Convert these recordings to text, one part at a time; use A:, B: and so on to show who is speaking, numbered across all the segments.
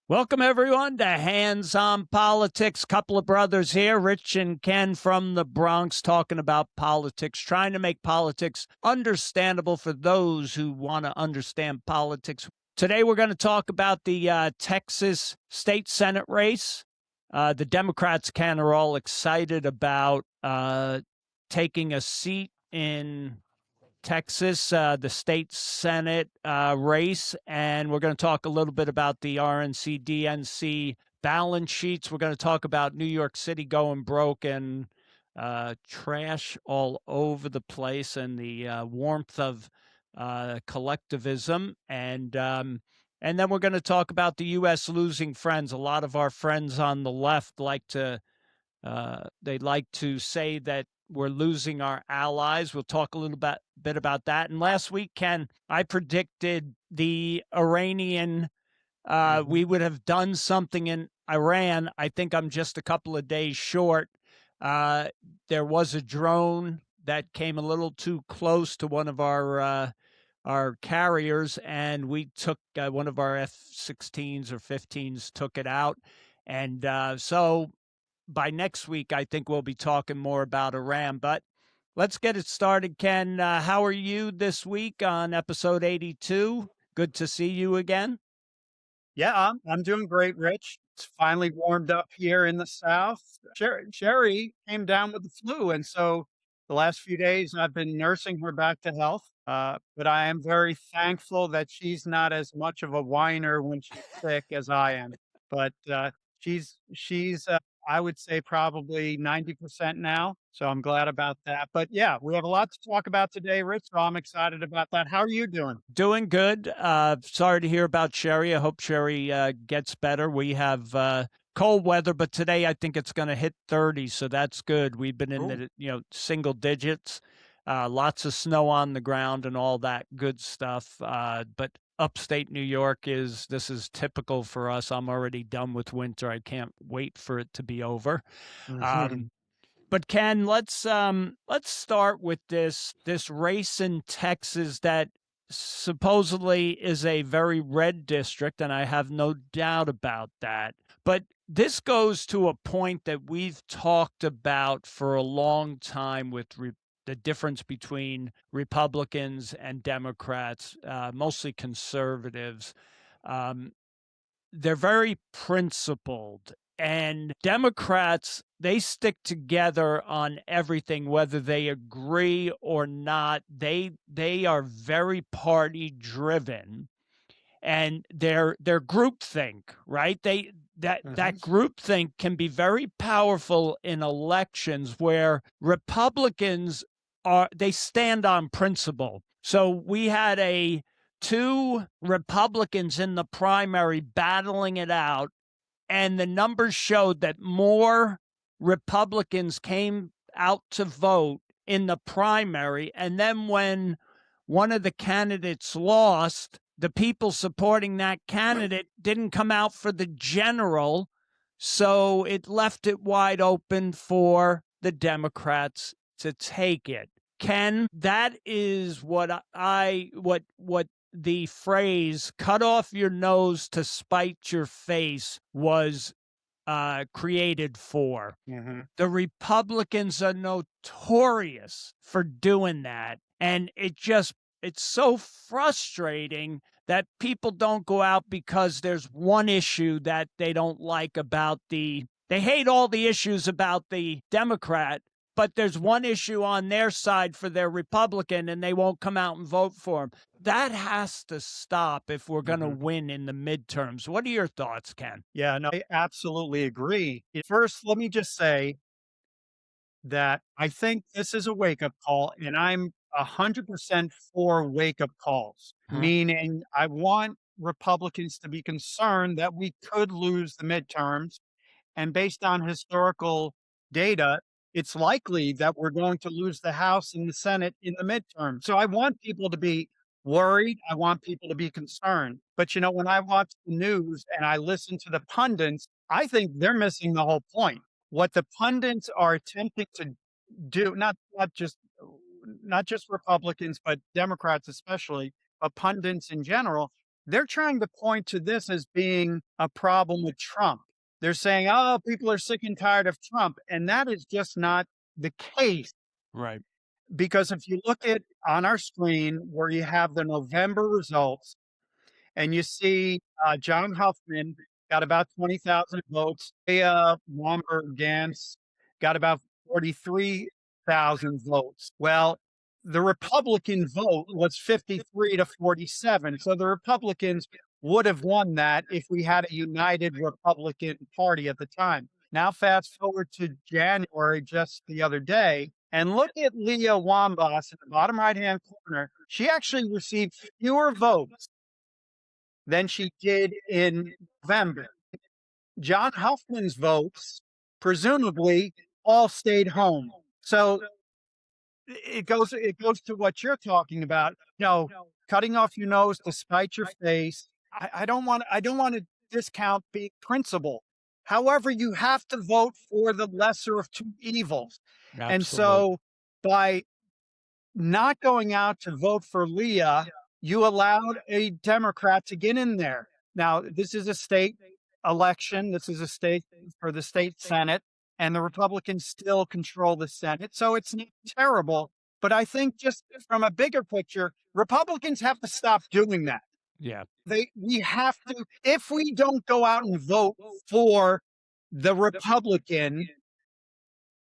A: Welcome, everyone, to Hands on Politics. Couple of brothers here, Rich and Ken from the Bronx, talking about politics, trying to make politics understandable for those who want to understand politics. Today, we're going to talk about the Texas state Senate race. The Democrats, Ken, are all excited about taking a seat in Texas, the state Senate race, and we're going to talk a little bit about the RNC, DNC balance sheets. We're going to talk about New York City going broke and trash all over the place and the warmth of collectivism. And then we're going to talk about the U.S. losing friends. A lot of our friends on the left like to they'd like to say that we're losing our allies. We'll talk a little bit about that. And last week, Ken, I predicted the Iranian, we would have done something in Iran. I think I'm just a couple of days short. There was a drone that came a little too close to one of our carriers, and we took one of our F-16s or 15s, took it out. And so by next week, I think we'll be talking more about Iran. But let's get it started, Ken. How are you this week on episode 82? Good to see you again.
B: Yeah, I'm doing great, Rich. It's finally warmed up here in the South. Sherry came down with the flu, and so the last few days I've been nursing her back to health. But I am very thankful that she's not as much of a whiner when she's sick as I am. But she's I would say probably 90% now. So I'm glad about that. But yeah, we have a lot to talk about today, Rich. So I'm excited about that. How are you doing?
A: Doing good. Sorry to hear about Sherry. I hope Sherry gets better. We have cold weather, but today I think it's going to hit 30, so that's good. We've been in the single digits, lots of snow on the ground and all that good stuff. But upstate New York this is typical for us. I'm already done with winter. I can't wait for it to be over. But Ken, let's start with this race in Texas that supposedly is a very red district, and I have no doubt about that. But this goes to a point that we've talked about for a long time with the difference between Republicans and Democrats, mostly conservatives. They're very principled, and Democrats, they stick together on everything, whether they agree or not. They are very party driven, and they're groupthink, right? That groupthink can be very powerful in elections where Republicans they stand on principle. So we had two Republicans in the primary battling it out, and the numbers showed that more Republicans came out to vote in the primary. And then when one of the candidates lost, the people supporting that candidate didn't come out for the general. So it left it wide open for the Democrats to take it. Ken, that is what the phrase "cut off your nose to spite your face" was created for. The Republicans are notorious for doing that. And it's so frustrating that people don't go out because there's one issue that they don't like about they hate all the issues about the Democrat, but there's one issue on their side for their Republican, and they won't come out and vote for him. That has to stop if we're going to win in the midterms. What are your thoughts, Ken?
B: Yeah, no, I absolutely agree. First, let me just say that I think this is a wake-up call, and I'm 100% for wake-up calls, meaning I want Republicans to be concerned that we could lose the midterms. And based on historical data, it's likely that we're going to lose the House and the Senate in the midterm. So I want people to be worried. I want people to be concerned. But, when I watch the news and I listen to the pundits, I think they're missing the whole point. What the pundits are attempting to do, not just Republicans, but Democrats especially, but pundits in general, they're trying to point to this as being a problem with Trump. They're saying, oh, people are sick and tired of Trump. And that is just not the case.
A: Right.
B: Because if you look at on our screen where you have the November results, and you see John Huffman got about 20,000 votes. Womber Gans got about 43,000 votes. Well, the Republican vote was 53 to 47. So the Republicans would have won that if we had a united Republican Party at the time. Now, fast forward to January, just the other day, and look at Leah Wambas in the bottom right hand corner. She actually received fewer votes than she did in November. John Huffman's votes, presumably, all stayed home. So it goes to what you're talking about. Cutting off your nose to spite your face. I don't want to discount big principle. However, you have to vote for the lesser of two evils. And
A: Absolutely.
B: so by not going out to vote for Leah, you allowed a Democrat to get in there. Now, this is a state election. This is a state for the state Senate, and the Republicans still control the Senate. So it's not terrible. But I think just from a bigger picture, Republicans have to stop doing that.
A: Yeah.
B: We have to, if we don't go out and vote for the Republican,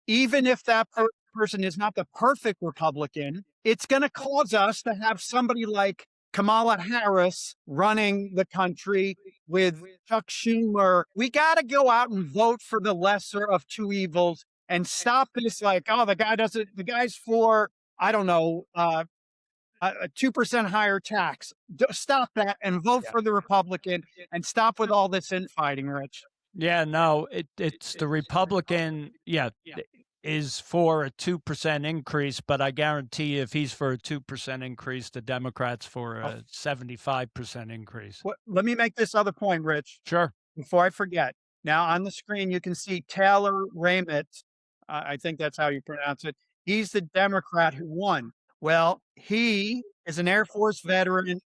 B: even if that person is not the perfect Republican, it's going to cause us to have somebody like Kamala Harris running the country with Chuck Schumer. We got to go out and vote for the lesser of two evils and stop this like, oh, the guy's for, I don't know, a 2% higher tax. Stop that and vote
A: Yeah.
B: for the Republican and stop with all this infighting, Rich.
A: Yeah, no, it's the Republican, is for a 2% increase, but I guarantee you if he's for a 2% increase, the Democrats for a 75% increase.
B: Let me make this other point, Rich,
A: Sure.
B: before I forget. Now on the screen, you can see Taylor Raymet. I think that's how you pronounce it. He's the Democrat who won. Well, he is an Air Force veteran.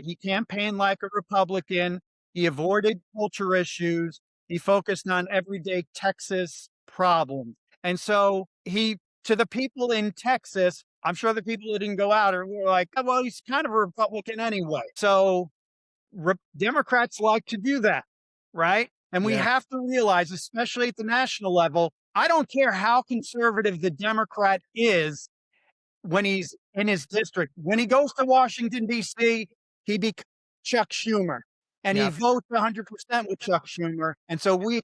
B: He campaigned like a Republican. He avoided culture issues. He focused on everyday Texas problems. And so to the people in Texas, I'm sure the people who didn't go out were like, oh, well, he's kind of a Republican anyway. So Democrats like to do that, right? And we
A: Yeah.
B: have to realize, especially at the national level, I don't care how conservative the Democrat is when he's in his district. When he goes to Washington, D.C., he becomes Chuck Schumer, and he
A: Yep.
B: votes 100% with Chuck Schumer. And so we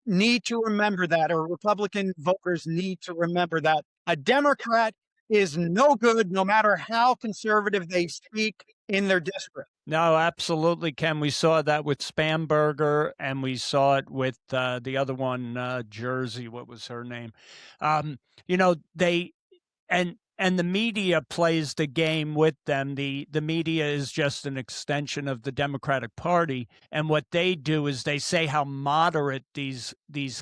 B: need to remember that, or Republican voters need to remember that. A Democrat is no good, no matter how conservative they speak in their district.
A: No, absolutely, Ken. We saw that with Spamberger, and we saw it with the other one, Jersey. What was her name? They and the media plays the game with them. The media is just an extension of the Democratic Party, and what they do is they say how moderate these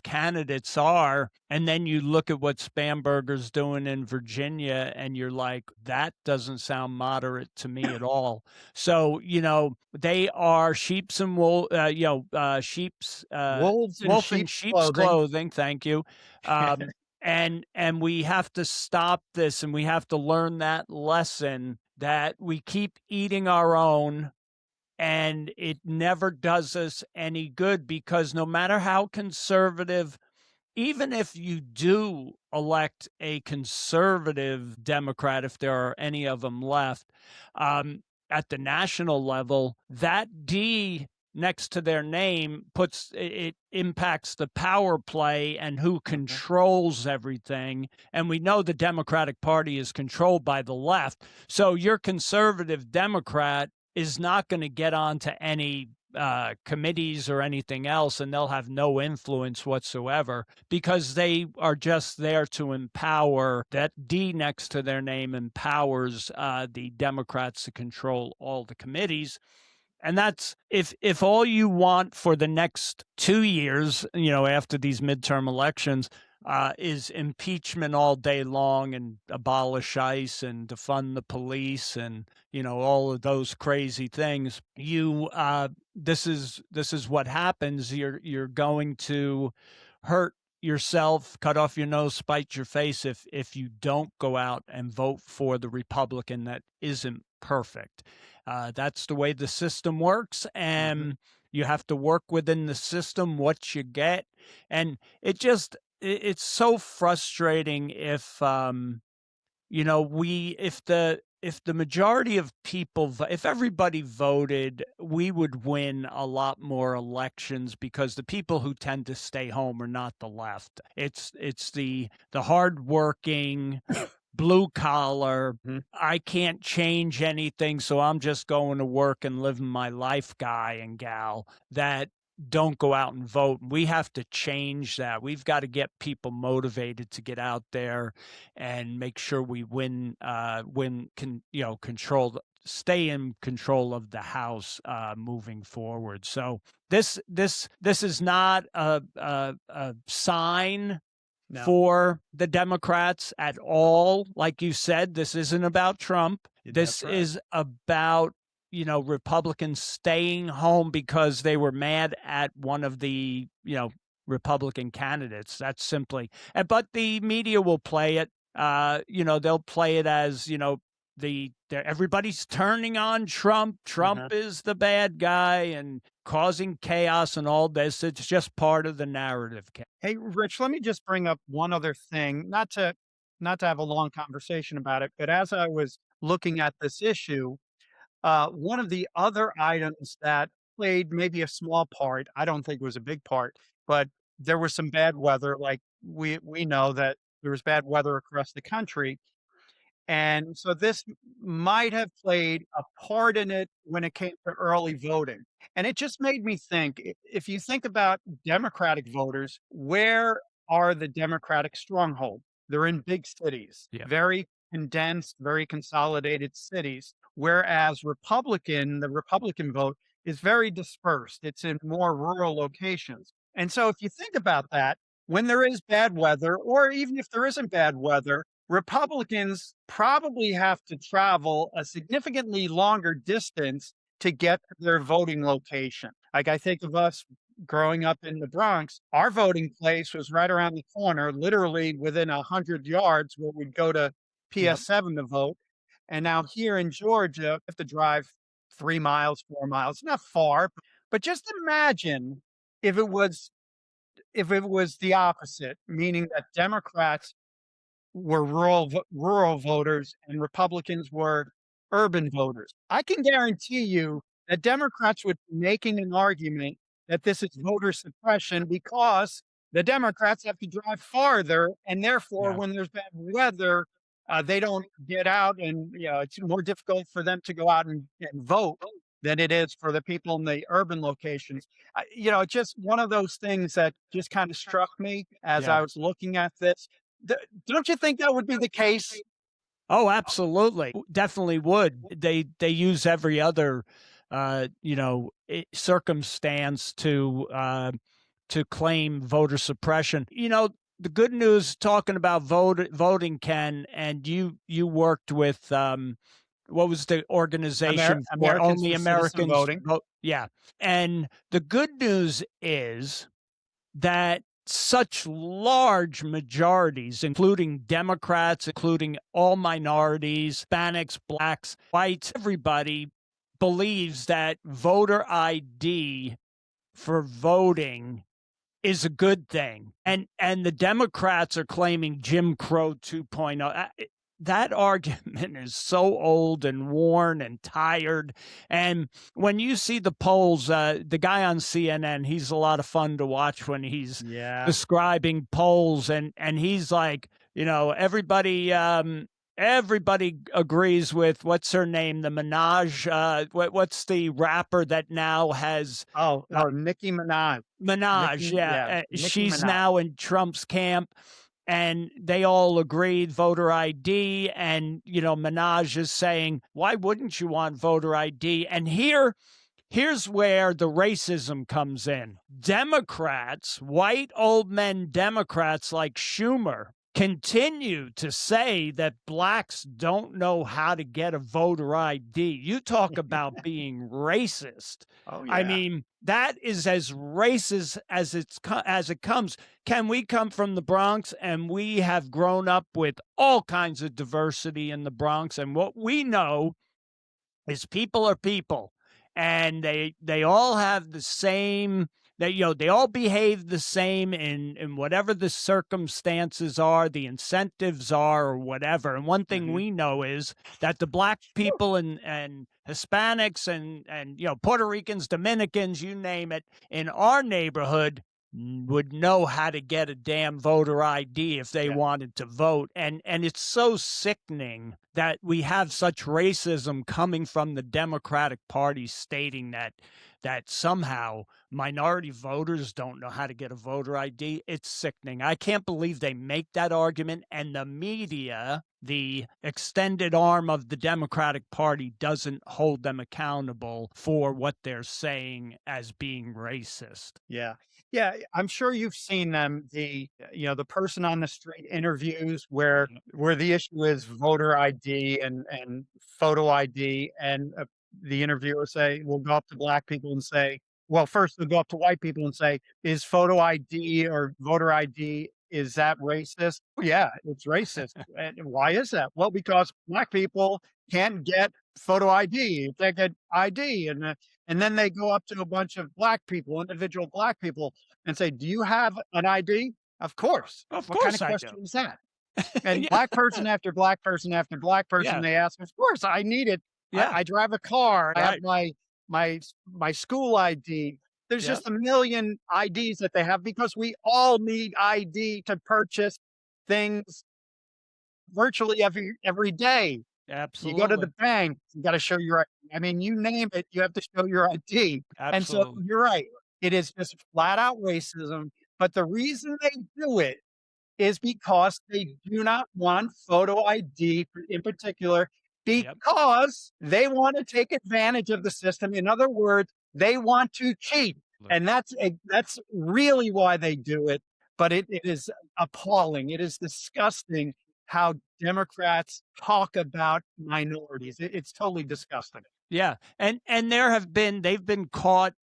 A: candidates are, and then you look at what Spamberger's doing in Virginia, and you're like, that doesn't sound moderate to me at all. So they are sheep's and wool, sheep's
B: Wolves in
A: wolf in
B: sheep's
A: sheep's
B: clothing.
A: clothing. Thank you. And we have to stop this, and we have to learn that lesson that we keep eating our own, and it never does us any good, because no matter how conservative, even if you do elect a conservative Democrat, if there are any of them left, at the national level, that D next to their name it impacts the power play and who controls everything. And we know the Democratic Party is controlled by the left. So your conservative Democrat is not going to get onto any committees or anything else, and they'll have no influence whatsoever, because they are just there to empower. That D next to their name empowers the Democrats to control all the committees. And that's if all you want for the next 2 years, after these midterm elections, is impeachment all day long and abolish ICE and defund the police and all of those crazy things. This is what happens. You're going to hurt yourself, cut off your nose, spite your face if you don't go out and vote for the Republican that isn't perfect. That's the way the system works, and you have to work within the system what you get. And it's so frustrating if if the majority of people, if everybody voted, we would win a lot more elections, because the people who tend to stay home are not the left. It's the hardworking blue collar. I can't change anything, so I'm just going to work and living my life guy and gal that don't go out and vote. We have to change that. We've got to get people motivated to get out there and make sure we control, stay in control of the House moving forward. So this is not a sign for the Democrats at all. Like you said, this isn't about Trump. This is about Republicans staying home because they were mad at one of the Republican candidates. That's simply. But the media will play it. They'll play it as everybody's turning on Trump. Trump is the bad guy and causing chaos and all this. It's just part of the narrative.
B: Hey, Rich, let me just bring up one other thing, not to have a long conversation about it, but as I was looking at this issue, one of the other items that played maybe a small part, I don't think it was a big part, but there was some bad weather. Like we know that there was bad weather across the country. And so this might have played a part in it when it came to early voting. And it just made me think, if you think about Democratic voters, where are the Democratic strongholds? They're in big cities, very condensed, very consolidated cities. Whereas the Republican vote is very dispersed. It's in more rural locations. And so if you think about that, when there is bad weather, or even if there isn't bad weather, Republicans probably have to travel a significantly longer distance to get to their voting location. Like, I think of us growing up in the Bronx, our voting place was right around the corner, literally within 100 yards, where we'd go to PS7 to vote. And now here in Georgia, you have to drive 3 miles, 4 miles, not far, but just imagine if it was the opposite, meaning that Democrats were rural voters and Republicans were urban voters. I can guarantee you that Democrats would be making an argument that this is voter suppression because the Democrats have to drive farther, and therefore, when there's bad weather, they don't get out, and it's more difficult for them to go out and vote than it is for the people in the urban locations. Just one of those things that just kind of struck me as I was looking at this. Don't you think that would be the case?
A: Oh, absolutely. Definitely would. They use every other circumstance to claim voter suppression. The good news, talking about voting, Ken, and you worked with what was the organization
B: where
A: only Americans
B: voting?
A: Vote? Yeah. And the good news is that such large majorities, including Democrats, including all minorities, Hispanics, blacks, whites, everybody believes that voter ID for voting is a good thing. And the Democrats are claiming Jim Crow 2.0. That argument is so old and worn and tired. And when you see the polls, the guy on CNN, he's a lot of fun to watch when he's describing polls, and he's like, everybody agrees with, what's her name, the Minaj, what's the rapper that now has
B: Nicki Minaj.
A: She's Minaj. Now in Trump's camp, and they all agreed voter ID, and Minaj is saying, why wouldn't you want voter ID? And here here's where the racism comes in. Democrats, white old men Democrats like Schumer, continue to say that blacks don't know how to get a voter ID. You talk about being racist.
B: Oh,
A: I
B: yeah.
A: mean, that is as racist as as it comes. Can we come from the Bronx and we have grown up with all kinds of diversity in the Bronx, and what we know is people are people, and they all have the same, they all behave the same in whatever the circumstances are, the incentives are, or whatever. And one thing
B: Mhm.
A: we know is that the black people and Hispanics and Puerto Ricans, Dominicans, you name it, in our neighborhood would know how to get a damn voter ID if they
B: Yeah.
A: wanted to vote. And it's so sickening that we have such racism coming from the Democratic Party stating that somehow minority voters don't know how to get a voter ID. It's sickening. I can't believe they make that argument, and the media, the extended arm of the Democratic Party, doesn't hold them accountable for what they're saying as being racist.
B: Yeah. Yeah, I'm sure you've seen them, the person on the street interviews where the issue is voter ID and photo ID, and, the interviewer will go up to black people and say, well, first they'll go up to white people and say, "Is photo ID or voter ID, is that racist?" "Oh, yeah, it's racist." "And why is that?" "Well, because black people can't get photo ID, they get ID," and then they go up to a bunch of black people, individual black people, and say, "Do you have an ID?" "Of course."
A: Of
B: "What kind
A: course
B: of
A: I do.
B: question is that?" And
A: Yeah,
B: black person after black person after black person,
A: yeah,
B: they ask, "Of course, I need it.
A: yeah,
B: I drive a car. I have
A: right,
B: my school ID." There's
A: yeah,
B: just a million IDs that they have because we all need ID to purchase things virtually every day. You go to the
A: absolutely,
B: bank, you gotta show your I mean, you name it, you have to show your ID, and so
A: absolutely.
B: you're right. It is just flat out racism, but the reason they do it is because they do not want photo ID in particular,
A: Yep.
B: because they wanna take advantage of the system. In other words, they want to cheat, and that's really why they do it, but it is appalling. It is disgusting how Democrats talk about minorities. It's totally disgusting.
A: Yeah, and they've been caught,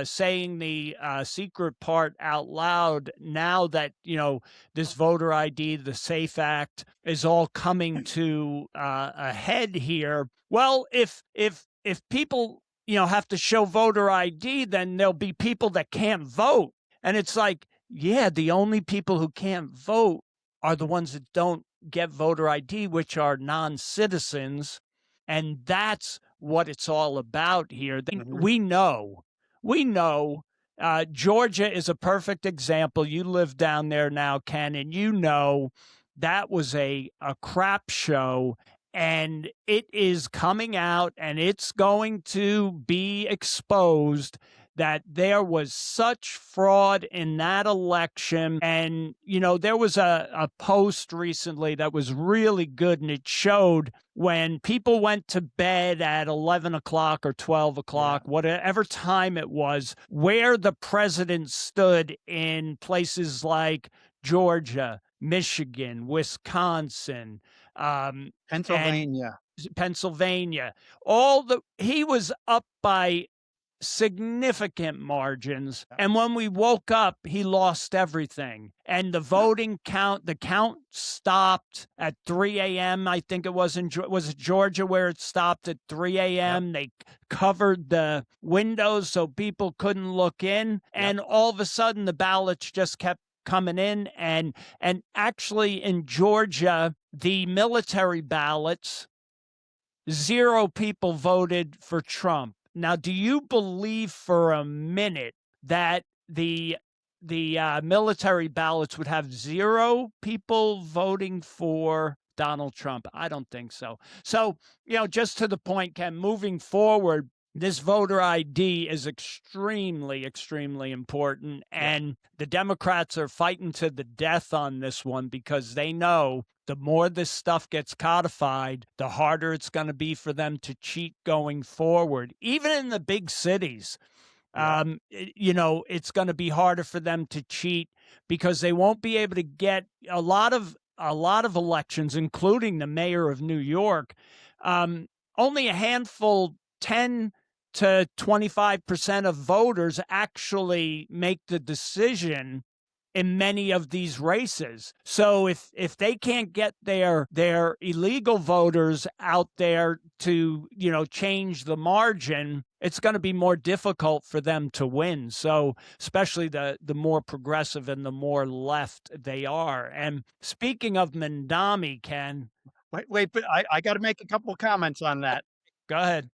A: saying the secret part out loud now that this voter ID, the Safe Act, is all coming to a head here. Well, if people have to show voter ID, then there'll be people that can't vote, and it's like, yeah, the only people who can't vote are the ones that don't get voter ID, which are non-citizens, and that's what it's all about here.
B: Mhm.
A: We know. Georgia is a perfect example. You live down there now, Ken, and that was a crap show, and it is coming out, and it's going to be exposed that there was such fraud in that election. And, there was a post recently that was really good, and it showed when people went to bed at 11 o'clock or 12
B: Yeah.
A: o'clock, whatever time it was, where the president stood in places like Georgia, Michigan, Wisconsin, and
B: Pennsylvania.
A: Pennsylvania. He was up by significant margins.
B: Yeah.
A: And when we woke up, he lost everything. And the count stopped at 3 a.m. I think it was it Georgia where it stopped at 3
B: Yep.
A: a.m. They covered the windows so people couldn't look in.
B: Yep.
A: And all of a sudden, the ballots just kept coming in. And actually, in Georgia, the military ballots, zero people voted for Trump. Now, do you believe for a minute that the military ballots would have zero people voting for Donald Trump? I don't think so. So, just to the point, Ken, moving forward, this voter ID is extremely, extremely important.
B: Yeah.
A: And the Democrats are fighting to the death on this one because they know the more this stuff gets codified, the harder it's going to be for them to cheat going forward, even in the big cities.
B: Yep.
A: It's going to be harder for them to cheat because they won't be able to get a lot of elections, including the mayor of New York. Only a handful, 10 to 25% of voters actually make the decision in many of these races. So if they can't get their illegal voters out there to, change the margin, it's going to be more difficult for them to win. So especially the more progressive and the more left they are. And speaking of Mandami, Ken,
B: Wait, but I got to make a couple of comments on that.
A: go ahead.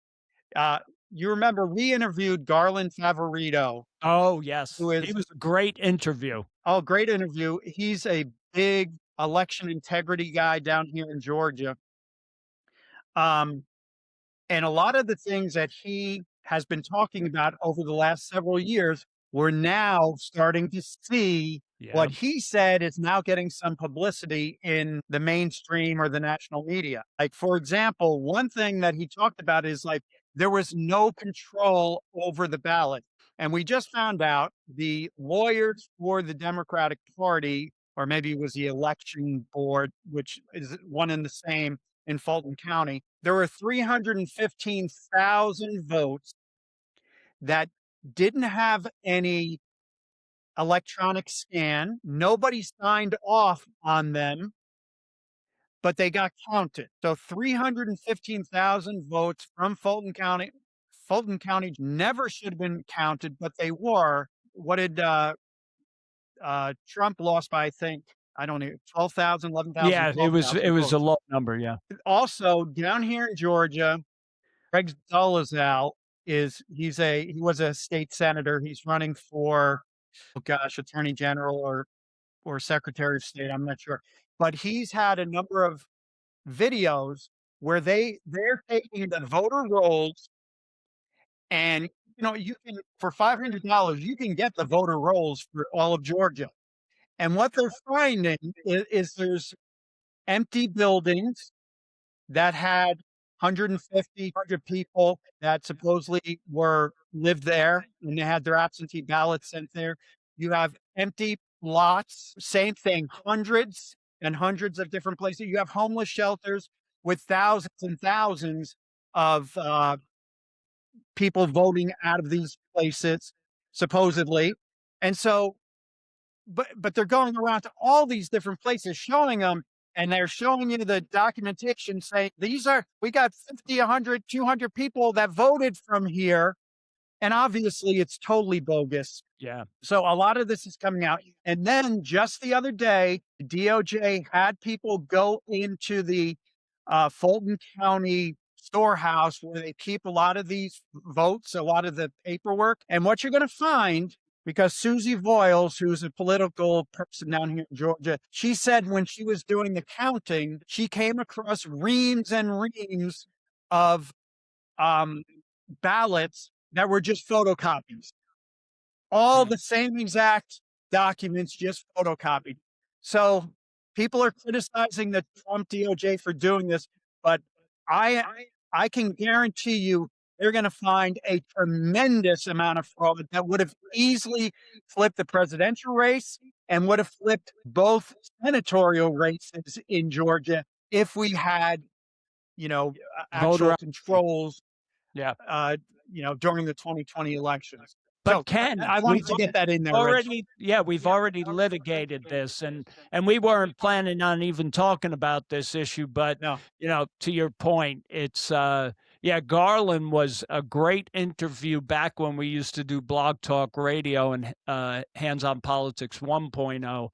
B: Uh, you remember we interviewed Garland Favorito,
A: Oh, yes.
B: who
A: He
B: is
A: was a great interview.
B: oh, great interview. He's a big election integrity guy down here in Georgia. Um, And a lot of the things that he has been talking about over the last several years, we're now starting to see
A: Yeah.
B: what he said is now getting some publicity in the mainstream or the national media. Like, for example, one thing that he talked about is like there was no control over the ballot. And we just found out the lawyers for the Democratic Party, or maybe it was the election board, which is one and the same in Fulton County, there were 315,000 votes that didn't have any electronic scan. Nobody signed off on them, but they got counted. So 315,000 votes from Fulton County. Fulton County never should have been counted, but they were. What did Trump lost by? I think I don't know, 12,000, 11,000,
A: Yeah, it was
B: 12,000
A: it was a
B: votes.
A: low number, yeah.
B: Also, down here in Georgia, Greg Dolezal he was a state senator. He's running for, oh gosh, attorney general or secretary of state. I'm not sure, but he's had a number of videos where they're taking the voter rolls and you can for $500 you can get the voter rolls for all of Georgia. And what they're finding is there's empty buildings that had 150, people that supposedly lived there and they had their absentee ballots sent there. You have empty lots, same thing, hundreds and hundreds of different places. You have homeless shelters with thousands and thousands of people voting out of these places, supposedly. And so but they're going around to all these different places showing them, and they're showing you the documentation saying we got 50, 100, 200 people that voted from here, and obviously it's totally bogus.
A: Yeah.
B: So a lot of this is coming out. And then just the other day, the DOJ had people go into the Fulton County storehouse where they keep a lot of these votes, a lot of the paperwork. And what you're going to find, because Susie Voiles, who's a political person down here in Georgia, she said when she was doing the counting, she came across reams and reams of ballots that were just photocopies, all
A: Hmm.
B: the same exact documents, just photocopied. So people are criticizing the Trump DOJ for doing this, but I I can guarantee you they're going to find a tremendous amount of fraud that would have easily flipped the presidential race and would have flipped both senatorial races in Georgia if we had,
A: Voter
B: actual controls
A: Yeah.
B: during the 2020 elections.
A: But
B: So
A: Ken,
B: I wanted to get that in there, Rich.
A: we've already litigated this, and we weren't planning on even talking about this issue, but
B: No,
A: to your point, it's yeah, Garland was a great interview back when we used to do Blog Talk Radio and Hands on Politics 1.0.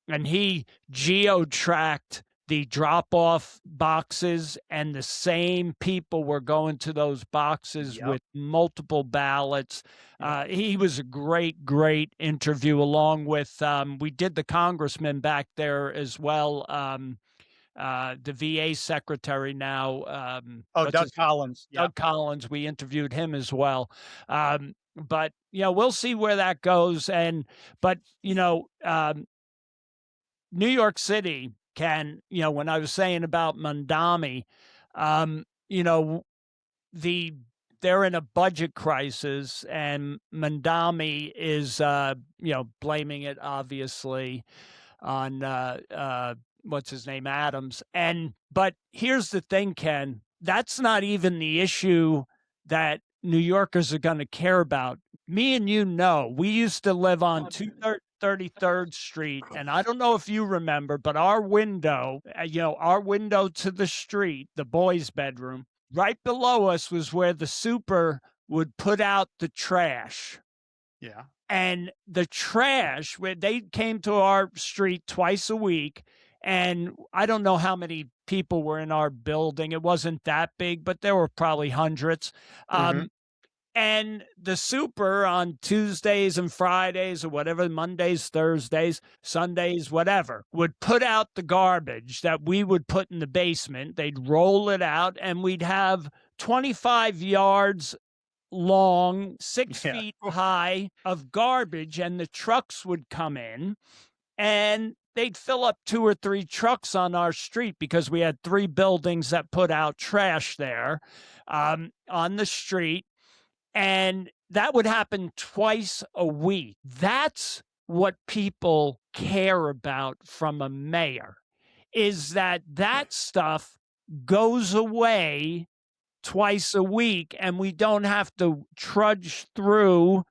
A: And he geo-tracked the drop-off boxes, and the same people were going to those boxes
B: yep,
A: with multiple ballots.
B: yep.
A: He was a great, great interview, along with we did the congressman back there as well. The VA secretary now,
B: Oh,
A: what's
B: Doug
A: his
B: Collins. Yep.
A: Doug Collins. We interviewed him as well. But we'll see where that goes. But New York City Ken, when I was saying about Mandami, you know, the they're in a budget crisis, and Mandami is, blaming it obviously on what's his name, Adams. And but here's the thing, Ken, that's not even the issue that New Yorkers are going to care about. Me and we used to live on 233rd Street, and I don't know if you remember, but our window to the street, the boys' bedroom, right below us was where the super would put out the trash.
B: Yeah.
A: And the trash, where they came to our street twice a week, and I don't know how many people were in our building. It wasn't that big, but there were probably hundreds.
B: Hmm.
A: And the super on Tuesdays and Fridays or whatever, Mondays, Thursdays, Sundays, whatever, would put out the garbage that we would put in the basement. They'd roll it out, and we'd have 25 yards long, 6
B: Yeah.
A: feet high of garbage, and the trucks would come in, and they'd fill up 2 or 3 trucks on our street because we had 3 buildings that put out trash there, on the street. And that would happen twice a week. That's what people care about from a mayor, is that stuff goes away twice a week, and we don't have to trudge through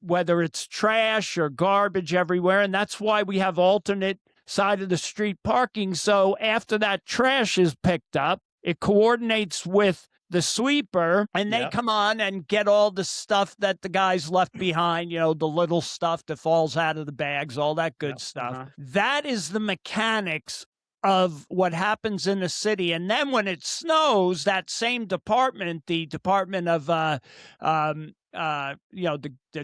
A: whether it's trash or garbage everywhere. And that's why we have alternate side of the street parking. So after that trash is picked up, it coordinates with the sweeper, and they
B: Yep.
A: come on and get all the stuff that the guys left behind, the little stuff that falls out of the bags, all that good
B: Yep.
A: stuff.
B: Uh-huh.
A: That is the mechanics of what happens in the city. And then when it snows, that same department, the Department of the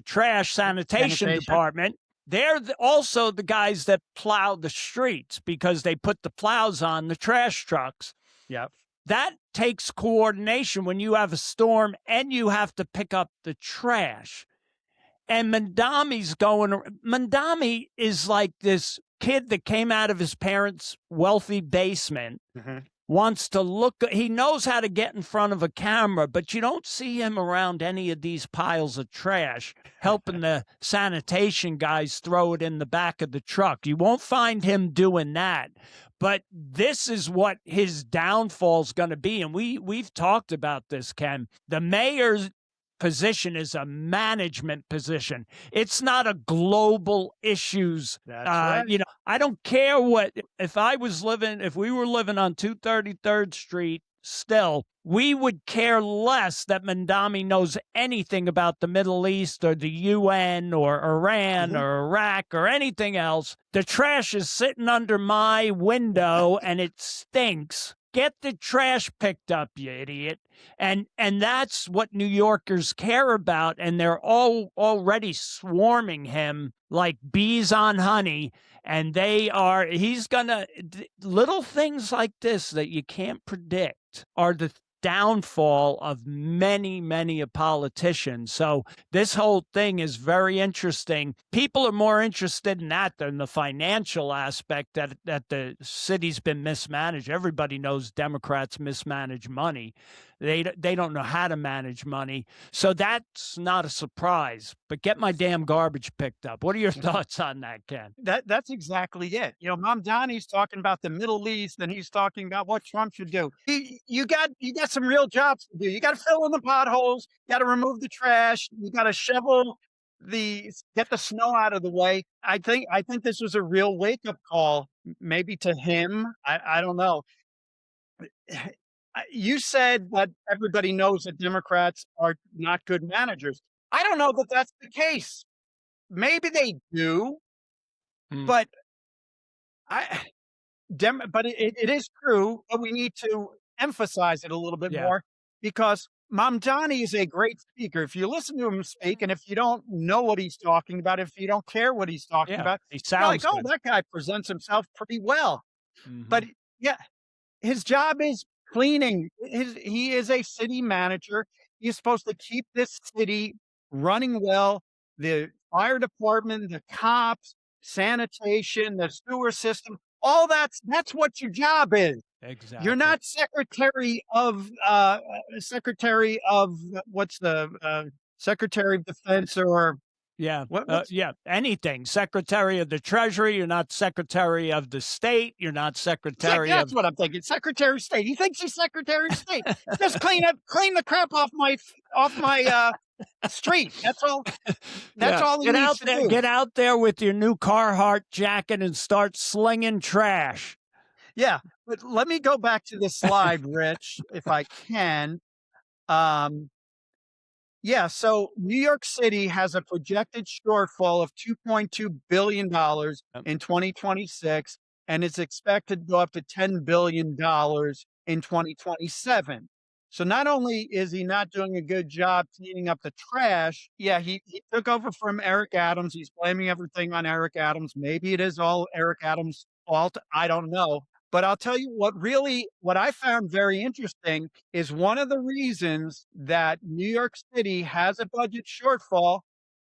A: trash sanitation
B: Sanitation.
A: department, they're also the guys that plow the streets because they put the plows on the trash trucks.
B: Yep.
A: That takes coordination when you have a storm and you have to pick up the trash. And Mandami is like this kid that came out of his parents' wealthy basement,
B: Hmm.
A: wants to look, he knows how to get in front of a camera, but you don't see him around any of these piles of trash helping the sanitation guys throw it in the back of the truck. You won't find him doing that. But this is what his downfall is going to be. And we've talked about this, Ken. The mayor's position is a management position. It's not a global issues.
B: That's right.
A: I don't care if we were living on 233rd Street still, we would care less that Mandami knows anything about the Middle East or the UN or Iran
B: Mhm.
A: or Iraq or anything else. The trash is sitting under my window and it stinks. Get the trash picked up, you idiot. And that's what New Yorkers care about, and they're all already swarming him like bees on honey. And he's gonna, little things like this that you can't predict are the downfall of many, many politicians. So this whole thing is very interesting. People are more interested in that than the financial aspect that the city's been mismanaged. Everybody knows Democrats mismanage money. They don't know how to manage money. So that's not a surprise. But get my damn garbage picked up. What are your thoughts on that, Ken?
B: That's exactly it. Mom Donnie's talking about the Middle East, and he's talking about what Trump should do. You got some real jobs to do. You got to fill in the potholes. You got to remove the trash. You got to get the snow out of the way. I think this was a real wake up call, maybe to him. I don't know. You said that everybody knows that Democrats are not good managers. I don't know that that's the case. Maybe they do,
A: Hmm.
B: but I but it is true, but we need to emphasize it a little bit
A: Yeah.
B: more because Mamdani is a great speaker. If you listen to him speak, and if you don't know what he's talking about, if you don't care what he's talking
A: Yeah.
B: about,
A: He
B: you're like,
A: sounds
B: oh,
A: good.
B: that guy presents himself pretty well. But
A: Mhm.
B: yeah, his job is cleaning. He is a city manager. He's supposed to keep this city running well. The fire department, the cops, sanitation, the sewer system, that's what your job is. You're
A: Exactly.
B: not secretary of what's the secretary of defense or
A: Yeah.
B: what's
A: Yeah. Anything. Secretary of the Treasury. You're not Secretary of the State. You're not Secretary
B: that's
A: of.
B: what I'm thinking. Secretary of State. He thinks he's Secretary of State. Just clean the crap off my street. That's
A: Yeah.
B: all he
A: Get
B: needs
A: out
B: to
A: there.
B: do.
A: Get out there with your new Carhartt jacket and start slinging trash.
B: Yeah, but let me go back to this slide, Rich, if I can. Um, yeah, so New York City has a projected shortfall of $2.2 billion
A: Yep.
B: in 2026, and it's expected to go up to $10 billion in 2027. So not only is he not doing a good job cleaning up the trash, yeah, he took over from Eric Adams. He's blaming everything on Eric Adams. Maybe it is all Eric Adams' fault. I don't know. But I'll tell you what I found very interesting is one of the reasons that New York City has a budget shortfall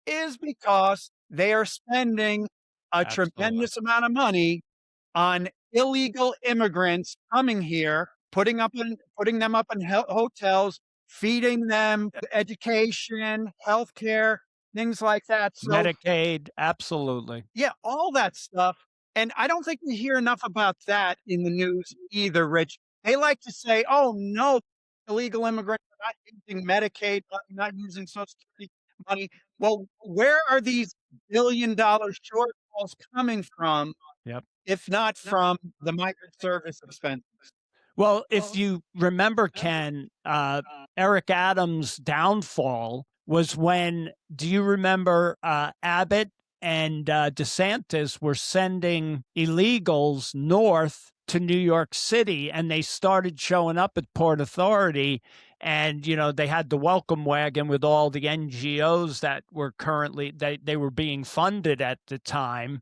B: is because they are spending a
A: Absolutely.
B: tremendous amount of money on illegal immigrants coming here, putting them up in hotels, feeding them education, healthcare, things like that. So
A: Medicaid. Absolutely.
B: yeah, all that stuff. And I don't think we hear enough about that in the news either, Rich. They like to say, oh, no, illegal immigrants are not using Medicaid, not using Social Security money. Well, where are these $1 billion shortfalls coming from,
A: Yep.
B: if not from the migrant service expense?
A: Well, if you remember, Ken, Eric Adams' downfall was when, do you remember Abbott and DeSantis were sending illegals north to New York City, and they started showing up at Port Authority, and they had the welcome wagon with all the NGOs that were currently they were being funded at the time,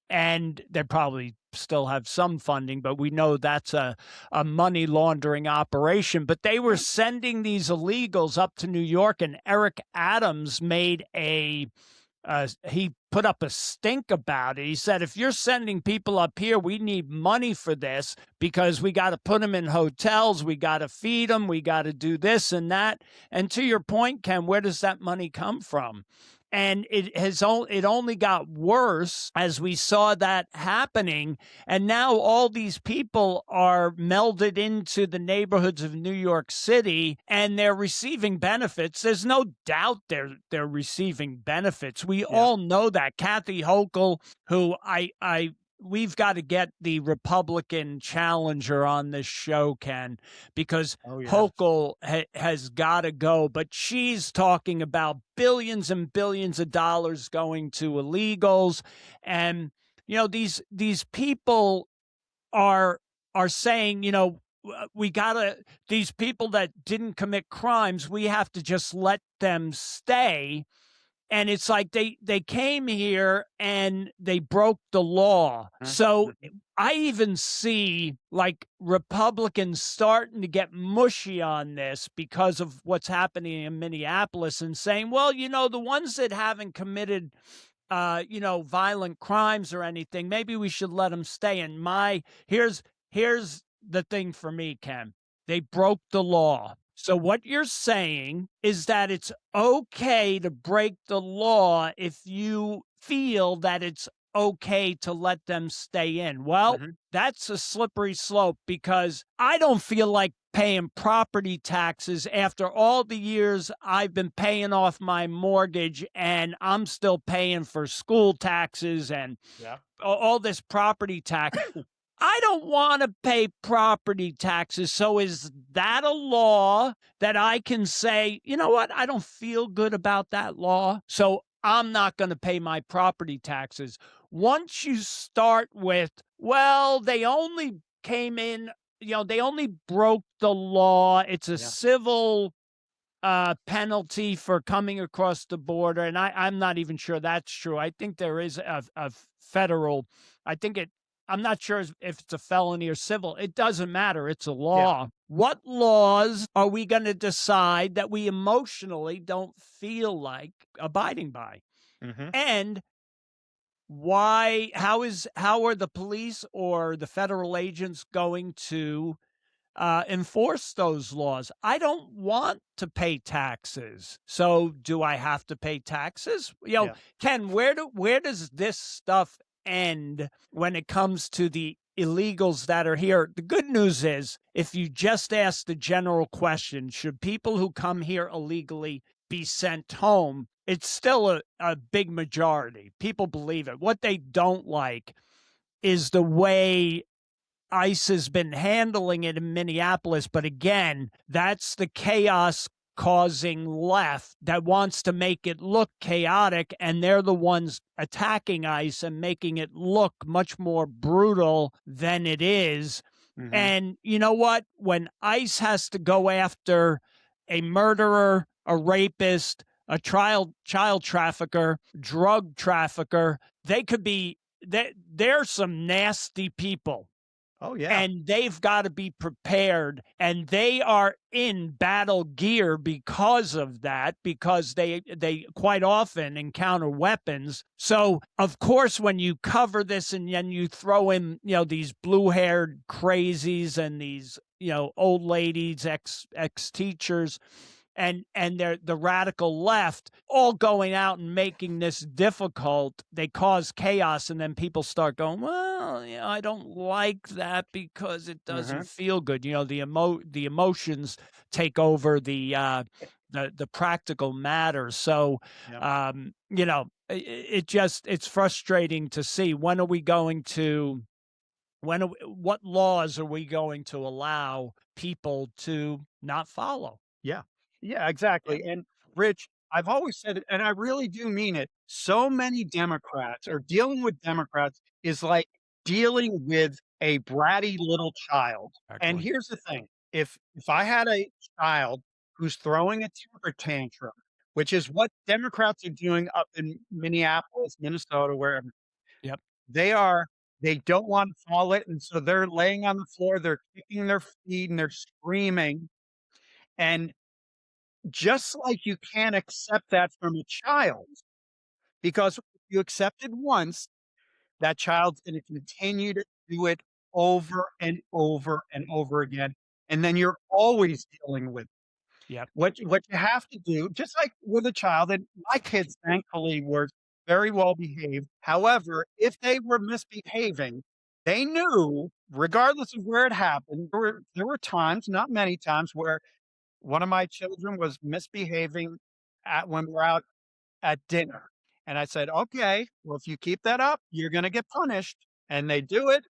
A: and they probably still have some funding, but we know that's a money laundering operation. But they were sending these illegals up to New York, and Eric Adams made he put up a stink about it. He said, if you're sending people up here, we need money for this because we got to put them in hotels. We got to feed them. We got to do this and that. And to your point, Ken, where does that money come from? And it only got worse as we saw that happening. And now all these people are melded into the neighborhoods of New York City, and they're receiving benefits. There's no doubt they're receiving benefits. We
B: Yeah.
A: all know that. Kathy Hochul, who we've got to get the Republican challenger on this show, Ken, because
B: Oh, yeah.
A: Hochul has got to go. But she's talking about billions and billions of dollars going to illegals, and these people are saying, we gotta, these people that didn't commit crimes, we have to just let them stay. And it's like they came here and they broke the law. So I even see like Republicans starting to get mushy on this because of what's happening in Minneapolis and saying, well, the ones that haven't committed violent crimes or anything, maybe we should let them stay. And here's the thing for me, Ken. They broke the law. So what you're saying is that it's okay to break the law if you feel that it's okay to let them stay in. Well, that's a slippery slope because I don't feel like paying property taxes after all the years I've been paying off my mortgage, and I'm still paying for school taxes and all this property tax. I don't want to pay property taxes. So is that a law that I can say, you know what? I don't feel good about that law, so I'm not going to pay my property taxes. Once you start with, well, they only came in, they only broke the law. It's a civil penalty for coming across the border. And I'm not even sure that's true. I think there is a federal, I'm not sure if it's a felony or civil. It doesn't matter. It's a law. What laws are we going to decide that we emotionally don't feel like abiding by? And why how are the police or the federal agents going to enforce those laws? I don't want to pay taxes. So do I have to pay taxes?
B: Yeah.
A: Ken, where does this stuff end when it comes to the illegals that are here? The good news is, if you just ask the general question, should people who come here illegally be sent home? It's still a big majority. People believe it. What they don't like is the way ICE has been handling it in Minneapolis. But again, that's the chaos causing left that wants to make it look chaotic. And they're the ones attacking ICE and making it look much more brutal than it is.
B: Hmm.
A: And you know what? When ICE has to go after a murderer, a rapist, a child trafficker, drug trafficker, they could be, they're some nasty people,
B: Oh, yeah.
A: and they've got to be prepared, and they are in battle gear because of that, because they quite often encounter weapons. So of course, when you cover this and then you throw in these blue-haired crazies and these old ladies, ex teachers, and they're the radical left all going out and making this difficult, they cause chaos, and then people start going, well, I don't like that because it doesn't
B: Hmm.
A: feel good. The emotions take over the practical matter. So
B: Yeah.
A: it's frustrating to see. When are we going to what laws are we going to allow people to not follow?
B: Yeah. Yeah,
A: Yeah.
B: exactly. And Rich, I've always said it, and I really do mean it. So many Democrats, or dealing with Democrats is like dealing with a bratty little child. And
A: Exactly.
B: here's the thing. If I had a child who's throwing a temper tantrum, which is what Democrats are doing up in Minneapolis, Minnesota, wherever,
A: Yep.
B: they are they don't want to follow it. And so they're laying on the floor, they're kicking their feet and they're screaming. And just like you can't accept that from a child, because if you accept it once, that child's gonna continue to do it over and over and over again, and then you're always dealing with
A: Yep.
B: what you have to do, just like with a child, and my kids thankfully were very well behaved. However, if they were misbehaving, they knew regardless of where it happened, there were times, not many times, where one of my children was misbehaving at when we're out at dinner, and I said, "Okay, well, if you keep that up, you're gonna get punished." And they do it.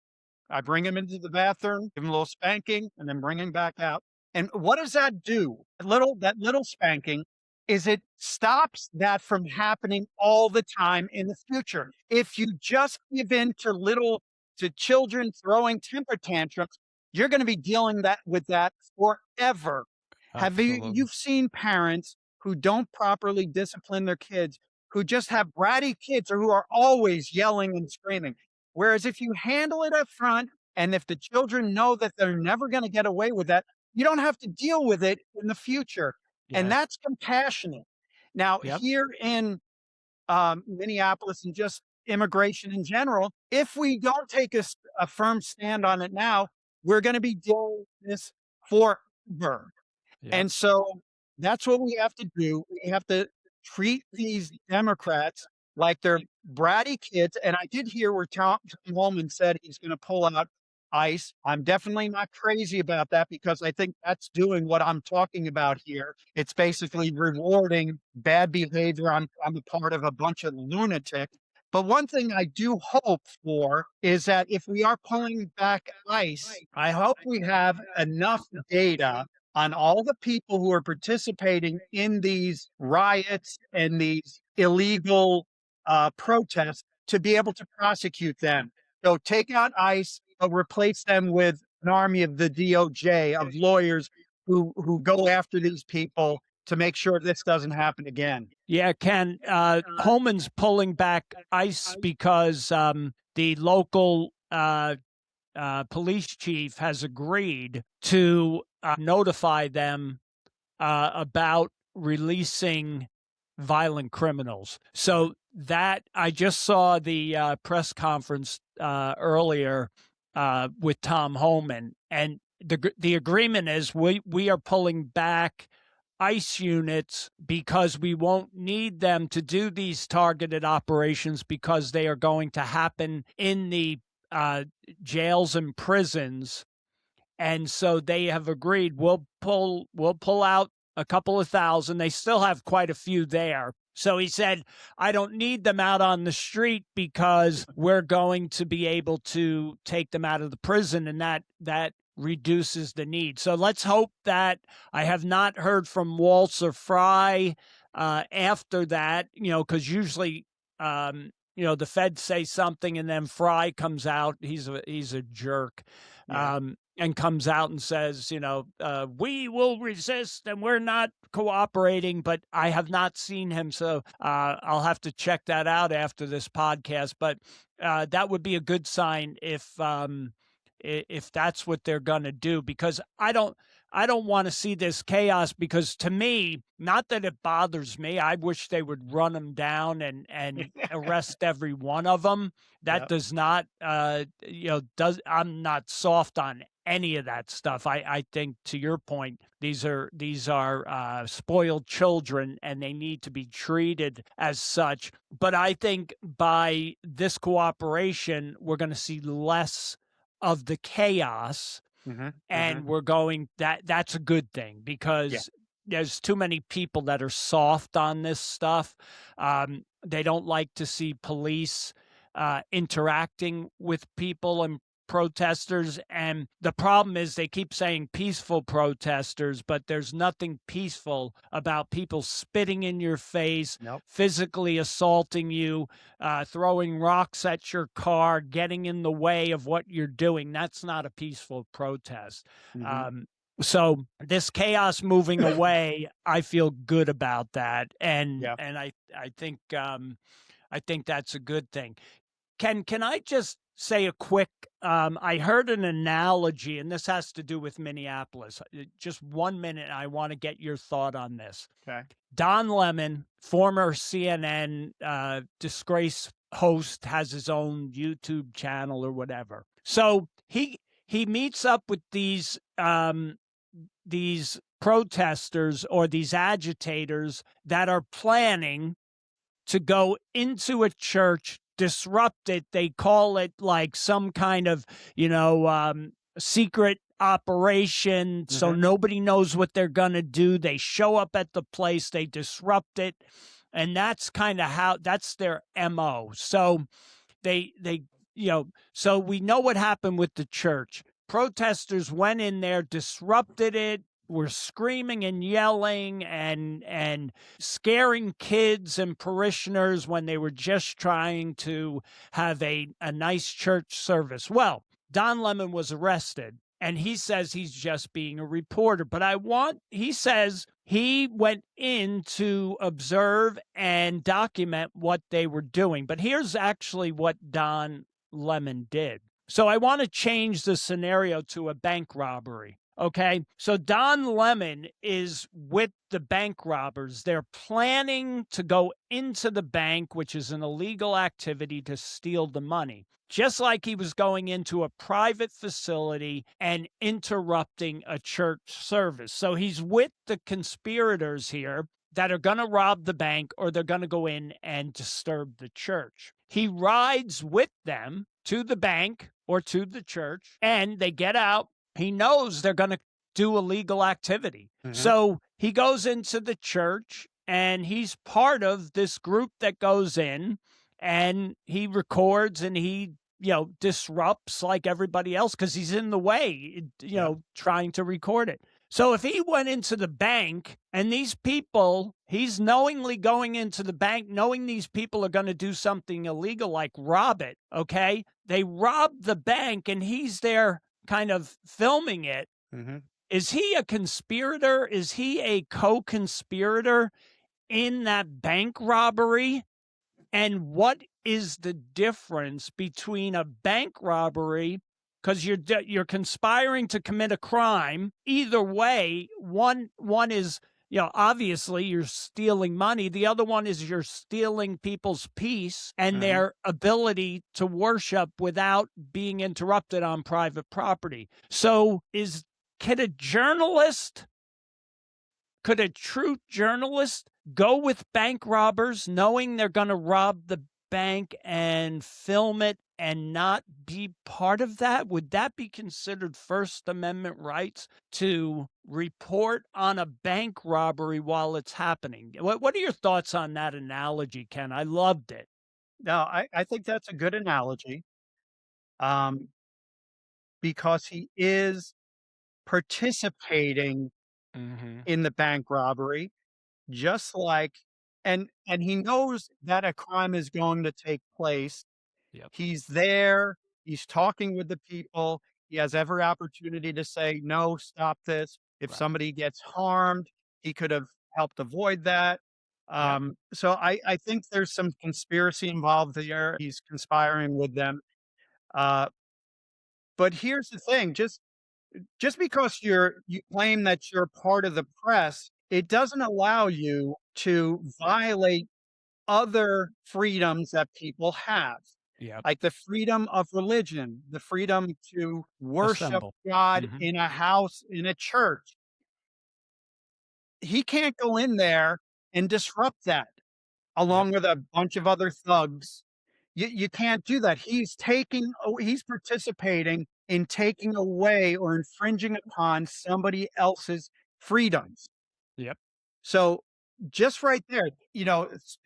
B: I bring him into the bathroom, give him a little spanking, and then bring him back out. And what does that do? That little spanking is it stops that from happening all the time in the future. If you just give in to children throwing temper tantrums, you're going to be dealing that with that forever. Have
A: Absolutely.
B: you've seen parents who don't properly discipline their kids, who just have bratty kids or who are always yelling and screaming? Whereas if you handle it up front, and if the children know that they're never gonna get away with that, you don't have to deal with it in the future, and
A: Yes.
B: that's compassionate. Now,
A: Yep.
B: here in, Minneapolis and just immigration in general, if we don't take a firm stand on it now, we're gonna be doing this forever.
A: Yep.
B: And so that's what we have to do. We have to treat these Democrats like they're bratty kids. And I did hear where Tom Holman said he's going to pull out ICE. I'm definitely not crazy about that because I think that's doing what I'm talking about here. It's basically rewarding bad behavior on the part of a bunch of lunatics. But one thing I do hope for is that if we are pulling back ICE, I hope we have enough data on all the people who are participating in these riots and these illegal protests to be able to prosecute them. So take out ICE, but replace them with an army of the DOJ, of lawyers who go after these people to make sure this doesn't happen again.
A: Yeah, Ken, Holman's pulling back ICE because the local police chief has agreed to notify them about releasing violent criminals. So that I just saw the press conference earlier with Tom Homan, and the agreement is we are pulling back ICE units because we won't need them to do these targeted operations because they are going to happen in the jails and prisons. And so they have agreed we'll pull out a couple of thousand. They still have quite a few there. So he said, I don't need them out on the street because we're going to be able to take them out of the prison, and that reduces the need. So let's hope that. I have not heard from Waltz or Fry after that, because usually the feds say something and then Fry comes out. He's a jerk.
B: Yeah.
A: And comes out and says, we will resist and we're not cooperating, but I have not seen him. So I'll have to check that out after this podcast. But that would be a good sign if that's what they're going to do, because I don't want to see this chaos, because to me, not that it bothers me, I wish they would run them down and arrest every one of them. That
B: Yep.
A: does not, I'm not soft on any of that stuff. I think, to your point, these are spoiled children and they need to be treated as such. But I think by this cooperation, we're going to see less of the chaos, and we're going that's a good thing, because there's too many people that are soft on this stuff. They don't like to see police interacting with people and protesters. And the problem is they keep saying peaceful protesters, but there's nothing peaceful about people spitting in your face,
B: Nope.
A: physically assaulting you, throwing rocks at your car, getting in the way of what you're doing. That's not a peaceful protest. So this chaos moving away, I feel good about that. And I think that's a good thing. Can I just say a quick, I heard an analogy, and this has to do with Minneapolis. Just 1 minute, I want to get your thought on this.
B: Okay.
A: Don Lemon, former CNN disgrace host, has his own YouTube channel or whatever. So he meets up with these protesters or these agitators that are planning to go into a church, disrupt it. They call it like some kind of, secret operation. So nobody knows what they're going to do. They show up at the place, they disrupt it. And that's kind of that's their MO. So so we know what happened with the church. Protesters went in there, disrupted it, were screaming and yelling and scaring kids and parishioners when they were just trying to have a nice church service. Well, Don Lemon was arrested, and he says he's just being a reporter. But he says he went in to observe and document what they were doing. But here's actually what Don Lemon did. So I want to change the scenario to a bank robbery. Okay, so Don Lemon is with the bank robbers. They're planning to go into the bank, which is an illegal activity, to steal the money, just like he was going into a private facility and interrupting a church service. So he's with the conspirators here that are going to rob the bank, or they're going to go in and disturb the church. He rides with them to the bank or to the church, and they get out. He knows they're going to do illegal activity. So he goes into the church, and he's part of this group that goes in, and he records and he, disrupts like everybody else because he's in the way, trying to record it. So if he went into the bank and these people, he's knowingly going into the bank, knowing these people are going to do something illegal like rob it, okay? They rob the bank and he's there kind of filming it. Is he a conspirator? Is he a co-conspirator in that bank robbery? And what is the difference between a bank robbery, because you're conspiring to commit a crime? Either way, one is obviously you're stealing money. The other one is you're stealing people's peace and
B: Mhm.
A: their ability to worship without being interrupted on private property. So can a journalist could a true journalist go with bank robbers knowing they're going to rob the bank and film it and not be part of that? Would that be considered First Amendment rights to report on a bank robbery while it's happening? What are your thoughts on that analogy, Ken? I loved it.
B: No, I think that's a good analogy, um, because he is participating
A: Hmm.
B: in the bank robbery, just like and he knows that a crime is going to take place.
A: Yep.
B: He's there, he's talking with the people, he has every opportunity to say, "No, stop this." If
A: Right.
B: somebody gets harmed, he could have helped avoid that.
A: Yep.
B: So I think there's some conspiracy involved there. He's conspiring with them. Uh, but here's the thing, just because you claim that you're part of the press, it doesn't allow you to violate other freedoms that people have,
A: Yep.
B: like the freedom of religion, the freedom to worship
A: Assemble.
B: God
A: Hmm.
B: in a house, in a church. He can't go in there and disrupt that
A: Yep.
B: along with a bunch of other thugs. You can't do that. He's participating in taking away or infringing upon somebody else's freedoms.
A: Yep.
B: So just right there,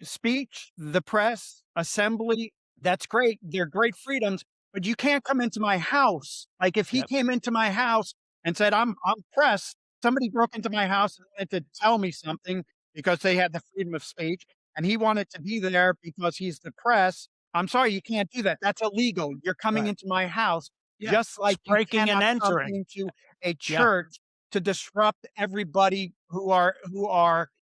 B: speech, the press, assembly, that's great. They're great freedoms, but you can't come into my house. Like if he
A: Yep.
B: came into my house and said, I'm press, somebody broke into my house and wanted to tell me something because they had the freedom of speech, and he wanted to be there because he's the press. I'm sorry, you can't do that. That's illegal. You're coming
A: Right.
B: into my house
A: Yeah.
B: just
A: It's
B: like you
A: breaking and
B: cannot come
A: entering.
B: into a
A: Yeah.
B: church to disrupt everybody who are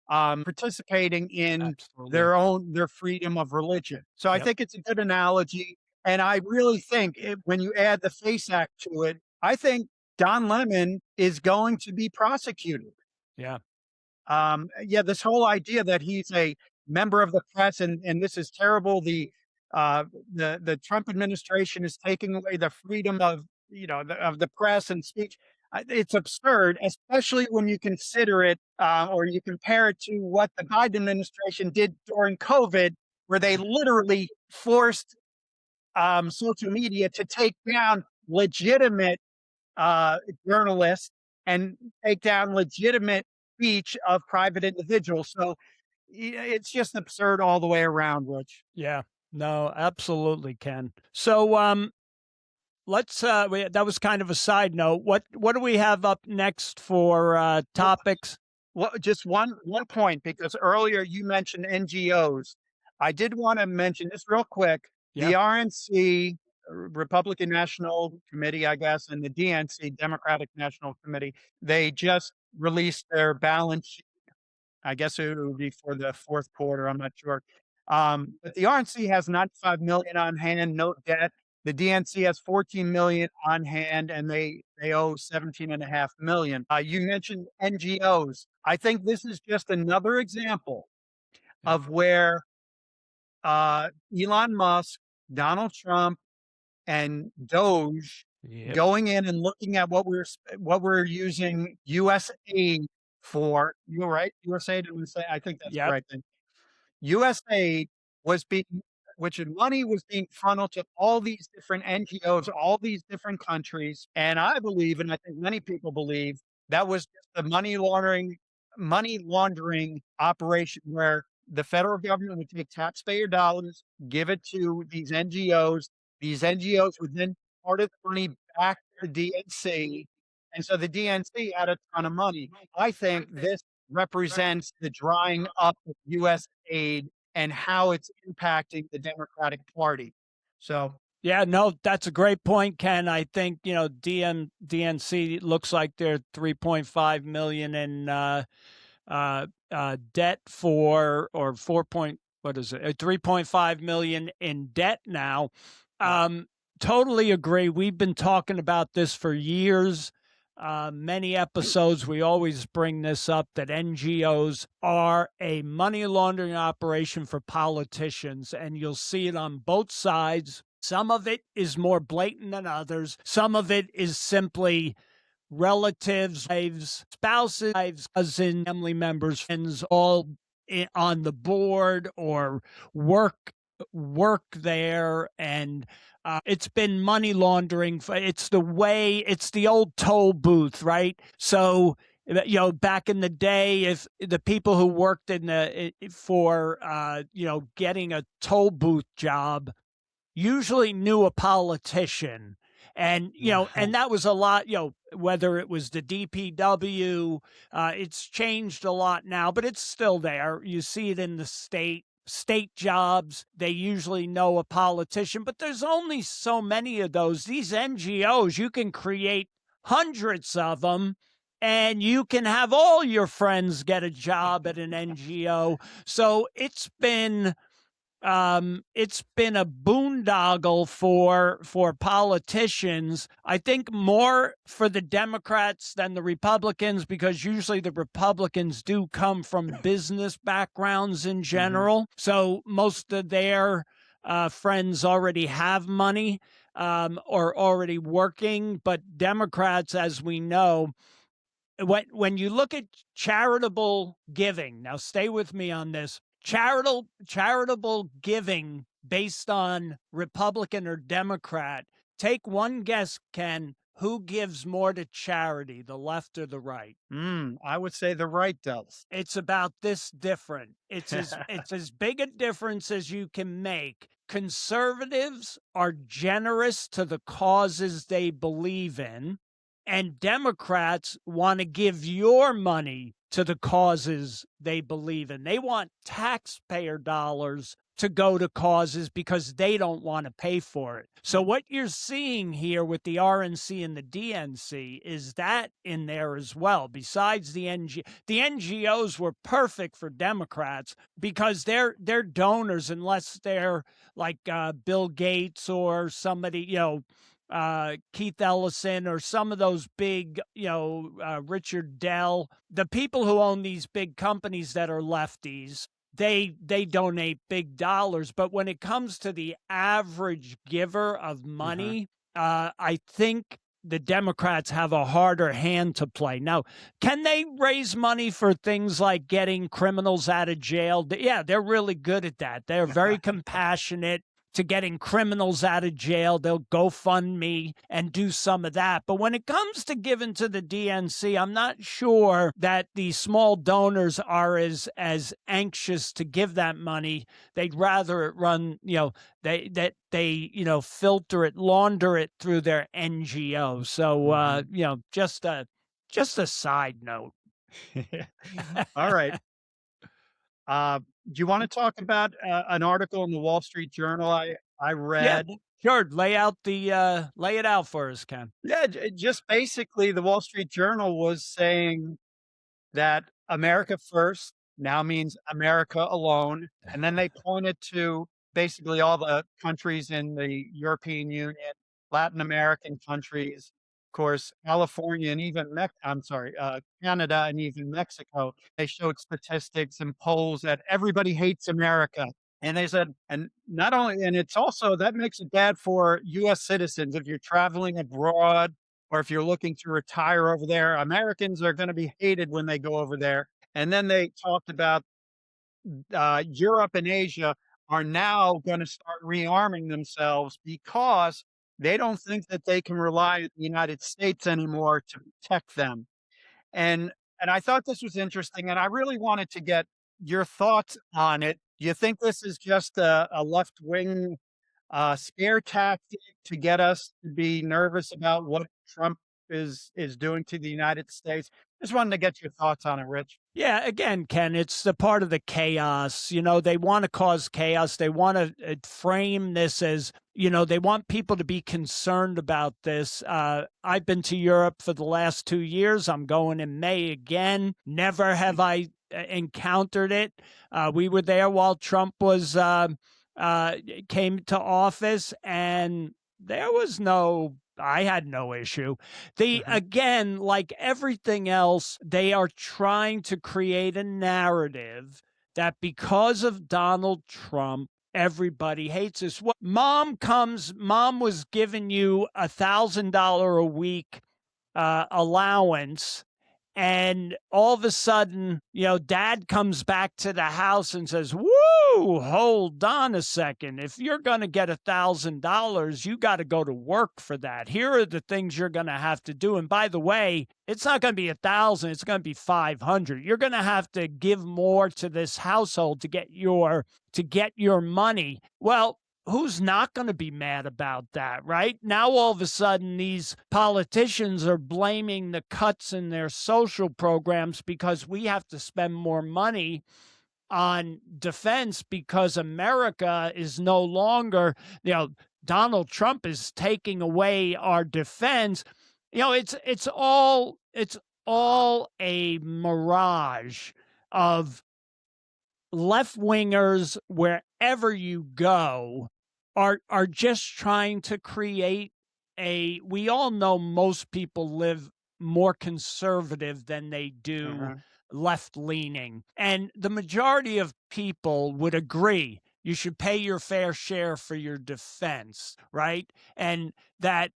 B: participating in
A: Absolutely.
B: their freedom of religion. So I
A: Yep.
B: think it's a good analogy, and I really think when you add the FACE Act to it, I think Don Lemon is going to be prosecuted.
A: Yeah.
B: Yeah, this whole idea that he's a member of the press and this is terrible. Uh, the Trump administration is taking away the freedom of of the press and speech. It's absurd, especially when you consider it or you compare it to what the Biden administration did during COVID, where they literally forced social media to take down legitimate uh, journalists and take down legitimate speech of private individuals. So it's just absurd all the way around, Rich.
A: Yeah. No, absolutely, Ken. So that was kind of a side note. What do we have up next for
B: Well,
A: topics?
B: just one point because earlier you mentioned NGOs. I did want to mention this real quick.
A: Yeah.
B: The RNC, Republican National Committee, I guess, and the DNC, Democratic National Committee, they just released their balance. I guess it would be for the 4th quarter, I'm not sure. But the RNC has 95 million on hand, no debt. The DNC has 14 million on hand, and they owe 17.5 million. You mentioned NGOs. I think this is just another example
A: Yep.
B: of where Elon Musk, Donald Trump, and Doge
A: Yep.
B: going in and looking at what we're using US aid for. You're right. USAID and USA. I think that's the
A: Yep.
B: right thing. USAID was being which money was being funneled to all these different NGOs, all these different countries, and I believe, and I think many people believe, that was just a money laundering operation where the federal government would take taxpayer dollars, give it to these NGOs. These NGOs would then part of the money back to the DNC, and so the DNC had a ton of money. I think this represents the drying up of US aid and how it's impacting the Democratic Party. So,
A: Yeah, no, that's a great point, Ken. I think, DNC looks like they're 3.5 million in debt for, or 4 point, what is it? 3.5 million in debt now.
B: yeah,
A: Um, totally agree. We've been talking about this for years. many episodes, we always bring this up that NGOs are a money laundering operation for politicians, and you'll see it on both sides. Some of it is more blatant than others. Some of it is simply relatives, wives, spouses, wives, cousins, family members, friends, all on the board or work there, and it's been money laundering. It's the way. It's the old toll booth, right? So back in the day, if the people who worked in the for getting a toll booth job usually knew a politician, and and that was a lot, whether it was the DPW. It's changed a lot now, but it's still there. You see it in the state jobs. They usually know a politician, but there's only so many of those. These NGOs, you can create hundreds of them, and you can have all your friends get a job at an NGO. So it's been a boondoggle for politicians. I think more for the Democrats than the Republicans, because usually the Republicans do come from business backgrounds in general. So most of their friends already have money, or already working. But Democrats, as we know, when you look at charitable giving, now stay with me on this. Charitable giving based on Republican or Democrat. Take one guess, Ken. Who gives more to charity, the left or the right?
B: I would say the right does.
A: It's about this different. It's as big a difference as you can make. Conservatives are generous to the causes they believe in, and Democrats want to give your money to the causes they believe in. They want taxpayer dollars to go to causes because they don't want to pay for it. So what you're seeing here with the RNC and the DNC is that in there as well. Besides the NGOs were perfect for Democrats because they're donors, unless they're like Bill Gates or somebody, Keith Ellison or some of those big, Richard Dell, the people who own these big companies that are lefties, they donate big dollars. But when it comes to the average giver of money, I think the Democrats have a harder hand to play. Now, can they raise money for things like getting criminals out of jail? Yeah, they're really good at that. They're very compassionate to getting criminals out of jail. They'll GoFundMe and do some of that. But when it comes to giving to the DNC, I'm not sure that the small donors are as anxious to give that money. They'd rather it run, they filter it, launder it through their NGO. So just a side note.
B: All right. Do you want to talk about an article in the Wall Street Journal I
A: Yeah,
B: read?
A: sure. Lay it out for us, Ken.
B: Yeah, just basically, the Wall Street Journal was saying that America first now means America alone, and then they pointed to basically all the countries in the European Union, Latin American countries, of course, California, and even Canada and even Mexico. They showed statistics and polls that everybody hates America. And they said, and not only, and it's also that makes it bad for US citizens. If you're traveling abroad or if you're looking to retire over there, Americans are going to be hated when they go over there. And then they talked about Europe and Asia are now going to start rearming themselves because they don't think that they can rely on the United States anymore to protect them. And I thought this was interesting, and I really wanted to get your thoughts on it. Do you think this is just a left wing scare tactic to get us to be nervous about what Trump is doing to the United States? Just wanted to get your thoughts on it, Rich.
A: Yeah, again, Ken, it's the part of the chaos. They want to cause chaos. They want to frame this as, they want people to be concerned about this. I've been to Europe for the last 2 years. I'm going in May again. Never have I encountered it. We were there while Trump came to office, and there was no I had no issue. They,
B: Mhm,
A: again, like everything else, they are trying to create a narrative that because of Donald Trump, everybody hates us. What mom was giving you $1,000 a week allowance, and all of a sudden, dad comes back to the house and says, "Woo, hold on a second. If you're going to get $1,000, you got to go to work for that. Here are the things you're going to have to do. And by the way, it's not going to be 1,000, it's going to be 500. You're going to have to give more to this household to get your money." Well, who's not going to be mad about that, right? Now, all of a sudden, these politicians are blaming the cuts in their social programs because we have to spend more money on defense because America is no longer, Donald Trump is taking away our defense. It's all a mirage of left wingers wherever you go are just trying to create a we all know most people live more conservative than they do
B: mhm,
A: left leaning, and the majority of people would agree you should pay your fair share for your defense, right? And that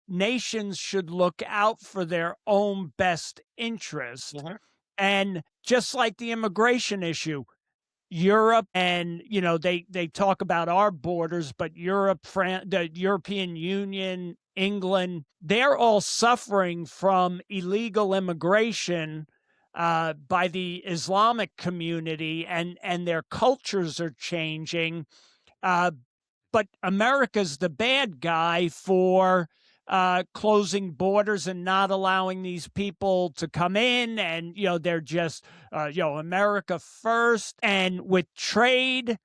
A: nations should look out for their own best interest.
B: mhm,
A: And just like the immigration issue, Europe and they talk about our borders, but Europe, France, the European Union, England, they're all suffering from illegal immigration by the Islamic community, and their cultures are changing. Uh, but America's the bad guy for closing borders and not allowing these people to come in. And, they're just, America first. And with trade,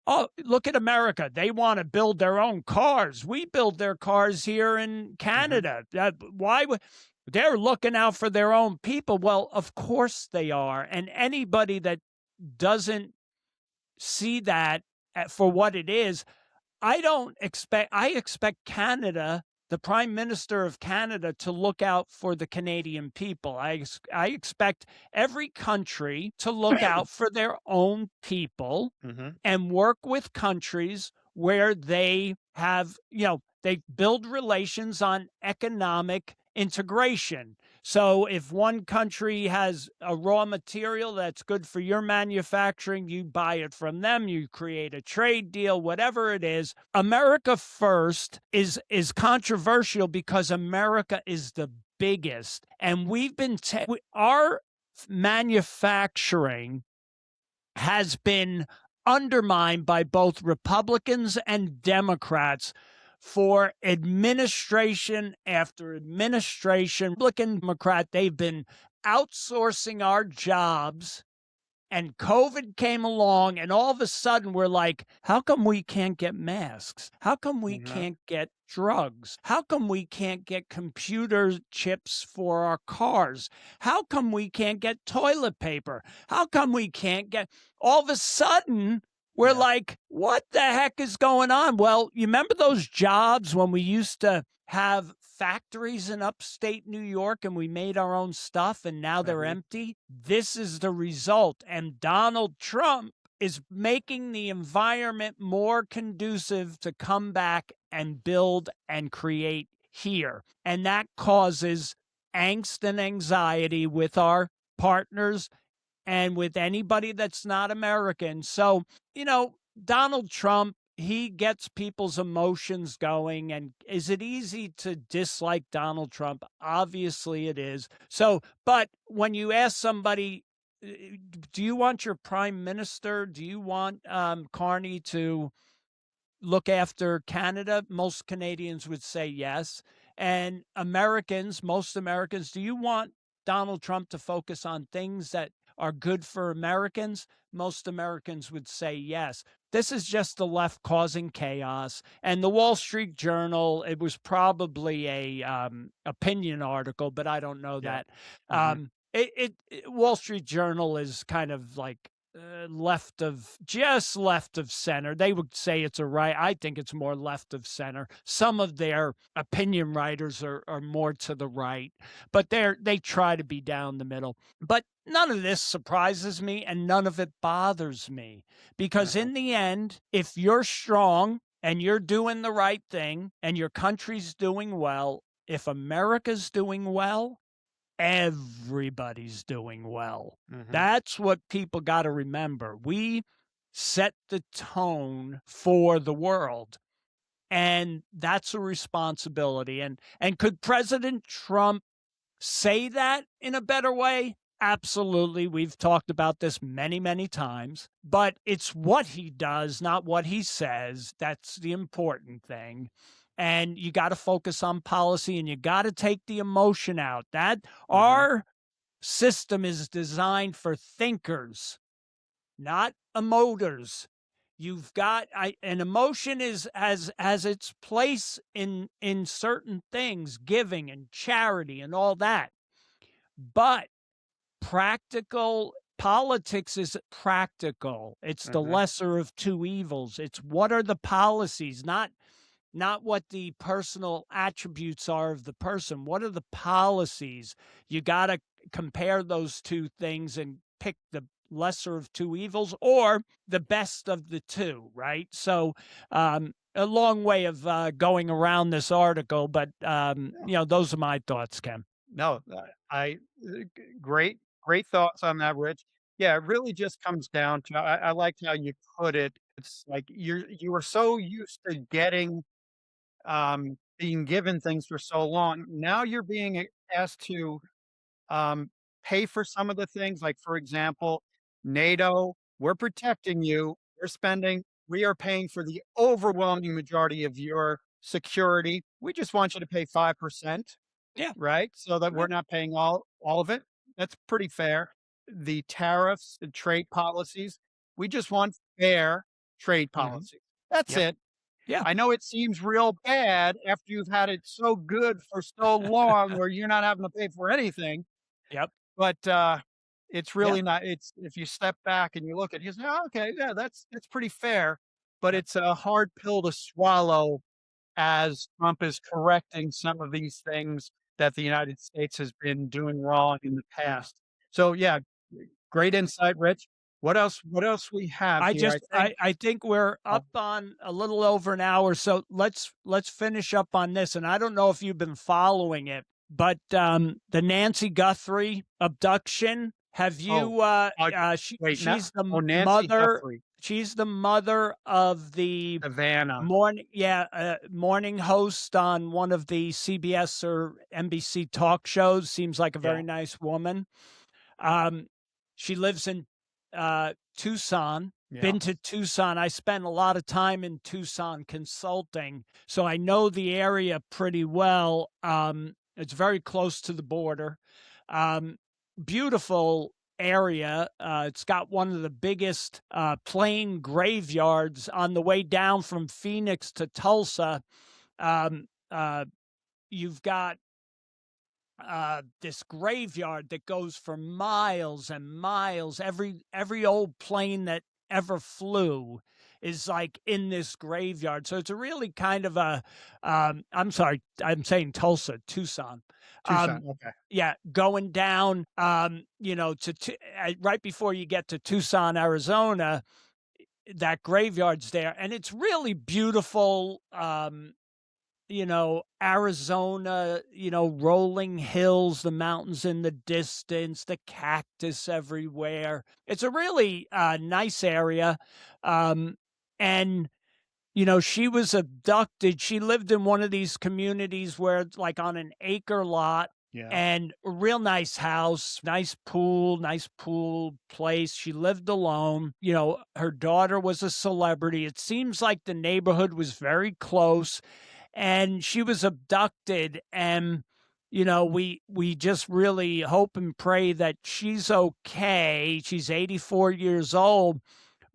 A: oh, look at America. They want to build their own cars. We build their cars here in
B: mhm,
A: Canada. Why would they're looking out for their own people? Well, of course they are. And anybody that doesn't see that for what it is, I expect Canada, the Prime Minister of Canada, to look out for the Canadian people. I expect every country to look out for their own people
B: mhm,
A: and work with countries where they build relations on economic integration. So if one country has a raw material that's good for your manufacturing, you buy it from them, you create a trade deal, whatever it is. America first is controversial because America is the biggest, and our manufacturing has been undermined by both Republicans and Democrats for administration after administration. Republican, Democrat, they've been outsourcing our jobs, and COVID came along, and all of a sudden we're like, how come we can't get masks? How come we
B: mhm,
A: can't get drugs? How come we can't get computer chips for our cars? How come we can't get toilet paper? How come we can't get all of a sudden we're
B: yeah,
A: like, what the heck is going on? Well, you remember those jobs when we used to have factories in upstate New York and we made our own stuff and now they're
B: mhm,
A: empty? This is the result. And Donald Trump is making the environment more conducive to come back and build and create here. And that causes angst and anxiety with our partners and with anybody that's not American. So, Donald Trump, he gets people's emotions going. And is it easy to dislike Donald Trump? Obviously it is. So, but when you ask somebody, uh, do you want your prime minister? Do you want Carney to look after Canada? Most Canadians would say yes. And most Americans, do you want Donald Trump to focus on things that are good for Americans? Most Americans would say yes. This is just the left causing chaos. And the Wall Street Journal, it was probably a opinion article, but I don't know
B: yeah,
A: that.
B: mhm,
A: Wall Street Journal is kind of like just left of center. They would say it's a right. I think it's more left of center. Some of their opinion writers are more to the right, but they try to be down the middle. But none of this surprises me and none of it bothers me because
B: Uh-huh.
A: in the end, if you're strong and you're doing the right thing and your country's doing well, if America's doing well, everybody's doing well.
B: Mhm.
A: That's what people got to remember. We set the tone for the world, and that's a responsibility. And could President Trump say that in a better way? Absolutely. We've talked about this many, many times, but it's what he does, not what he says. That's the important thing. And you got to focus on policy and you got to take the emotion out. That
B: Mhm.
A: our system is designed for thinkers, not emoters. You've got an emotion is has its place in certain things, giving and charity and all that. But practical politics is practical. It's the
B: Mhm.
A: lesser of two evils. It's what are the policies, not what the personal attributes are of the person. What are the policies? You got to compare those two things and pick the lesser of two evils or the best of the two, right? So, a long way of going around this article, but
B: Yeah.
A: those are my thoughts, Ken.
B: No, I great thoughts on that, Rich. Yeah, it really just comes down to I liked how you put it. It's like you were so used to getting, being given things for so long. Now you're being asked to um, pay for some of the things. Like, for example, NATO, we're protecting you. We are paying for the overwhelming majority of your security. We just want you to pay 5%,
A: Yeah,
B: right? So that we're
A: right.
B: not paying all of it. That's pretty fair. The tariffs, the trade policies, we just want fair trade
A: Mhm.
B: policies. That's
A: Yep.
B: it.
A: Yeah.
B: I know it seems real bad after you've had it so good for so long where you're not having to pay for anything,
A: Yep.
B: but, it's
A: Yeah.
B: really not it's if you step back and you look at it, you say, "Oh, okay, yeah, that's pretty fair," but
A: Yep.
B: it's a hard pill to swallow as Trump is correcting some of these things that the United States has been doing wrong in the past. So, yeah, great insight, Rich. What else we have here? I think
A: I think we're
B: oh,
A: up on a little over an hour, so let's finish up on this. And I don't know if you've been following it, but the Nancy Guthrie abduction. Have
B: oh,
A: you?
B: uh, wait,
A: She's the
B: Nancy
A: mother.
B: Guthrie,
A: She's the mother of the
B: Savannah.
A: morning host on one of the CBS or NBC talk shows. Seems like a
B: Yeah,
A: very nice woman. Um, she lives in Tucson.
B: yeah,
A: Been to Tucson. I spent a lot of time in Tucson consulting, so I know the area pretty well. It's very close to the border. Um, Beautiful area. It's got one of the biggest plane graveyards on the way down from Phoenix to Tulsa. Um, uh, you've got this graveyard that goes for miles and miles. Every old plane that ever flew is like in this graveyard. So it's a really kind of a I'm sorry, I'm saying Tulsa, Tucson.
B: Tucson,
A: Um,
B: okay.
A: yeah, going down, right before you get to Tucson, Arizona, that graveyard's there, and it's really beautiful. Arizona, rolling hills, the mountains in the distance, the cactus everywhere. It's a really nice area. Um, and, she was abducted. She lived in one of these communities where it's like on an acre lot
B: Yeah.
A: and a real nice house, nice pool place. She lived alone. Her daughter was a celebrity. It seems like the neighborhood was very close and she was abducted and we just really hope and pray that she's okay. She's 84 years old,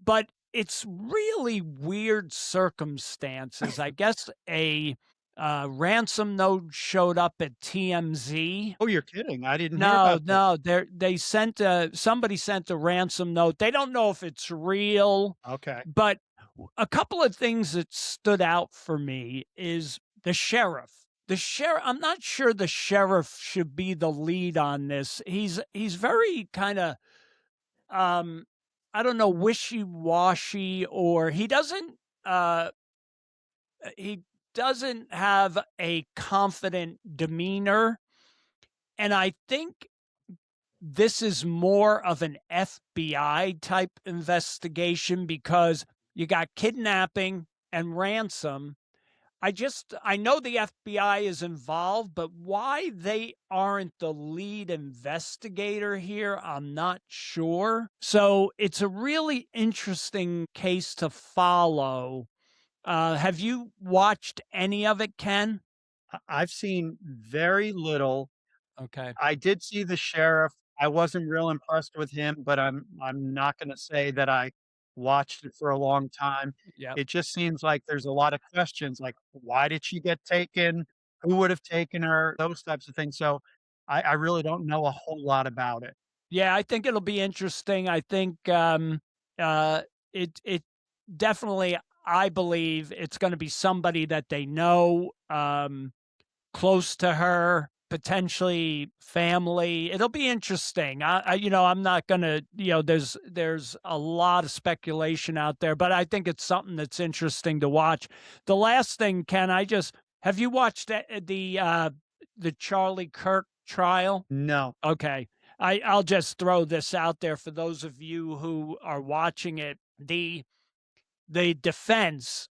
A: but it's really weird circumstances. I guess a ransom note showed up at TMZ.
B: Oh, you're kidding. I didn't hear
A: No,
B: about this.
A: no, they sent somebody sent a ransom note. They don't know if it's real,
B: Okay.
A: but a couple of things that stood out for me is the sheriff. The sheriff, I'm not sure the sheriff should be the lead on this. He's very kind of um I don't know, wishy-washy, or uh he doesn't have a confident demeanor. And I think this is more of an FBI type investigation because you got kidnapping and ransom. I know the FBI is involved, but why they aren't the lead investigator here, I'm not sure. So it's a really interesting case to follow. Have you watched any of it, Ken?
B: I've seen very little.
A: Okay.
B: I did see the sheriff. I wasn't real impressed with him, but I'm not gonna say that I watched it for a long time.
A: Yep.
B: It just seems like there's a lot of questions, like, why did she get taken? Who would have taken her? Those types of things. So I really don't know a whole lot about it.
A: Yeah, I think it'll be interesting. I think uh, it definitely. I believe it's going to be somebody that they know, close to her, potentially family. It'll be interesting. I'm not going to. There's a lot of speculation out there, but I think it's something that's interesting to watch. The last thing, Ken, I just have you watched the Charlie Kirk trial?
B: No.
A: Okay. I'll just throw this out there for those of you who are watching it. The defense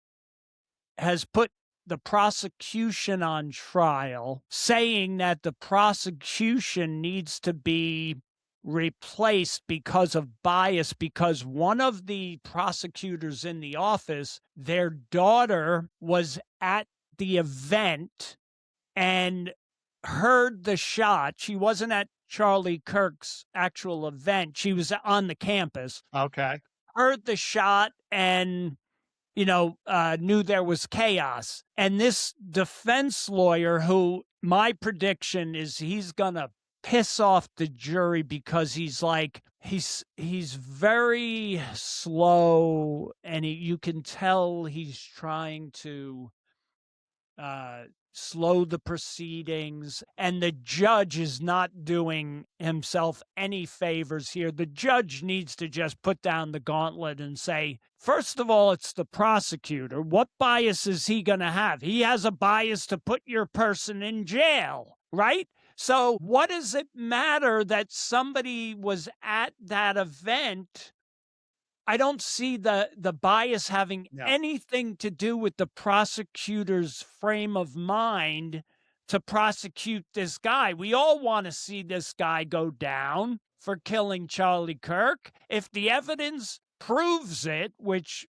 A: has put the prosecution on trial, saying that the prosecution needs to be replaced because of bias, because one of the prosecutors in the office, their daughter was at the event and heard the shot. She wasn't at Charlie Kirk's actual event. She was on the campus,
B: Okay.
A: heard the shot, and knew there was chaos. And this defense lawyer, who my prediction is he's gonna piss off the jury because he's very slow, and you can tell he's trying to uh, slow the proceedings, and the judge is not doing himself any favors here. The judge needs to just put down the gauntlet and say, first of all, it's the prosecutor. What bias is he going to have? He has a bias to put your person in jail, right? So, what does it matter that somebody was at that event? I don't see the bias having
B: Yeah.
A: anything to do with the prosecutor's frame of mind to prosecute this guy. We all want to see this guy go down for killing Charlie Kirk. If the evidence proves it, which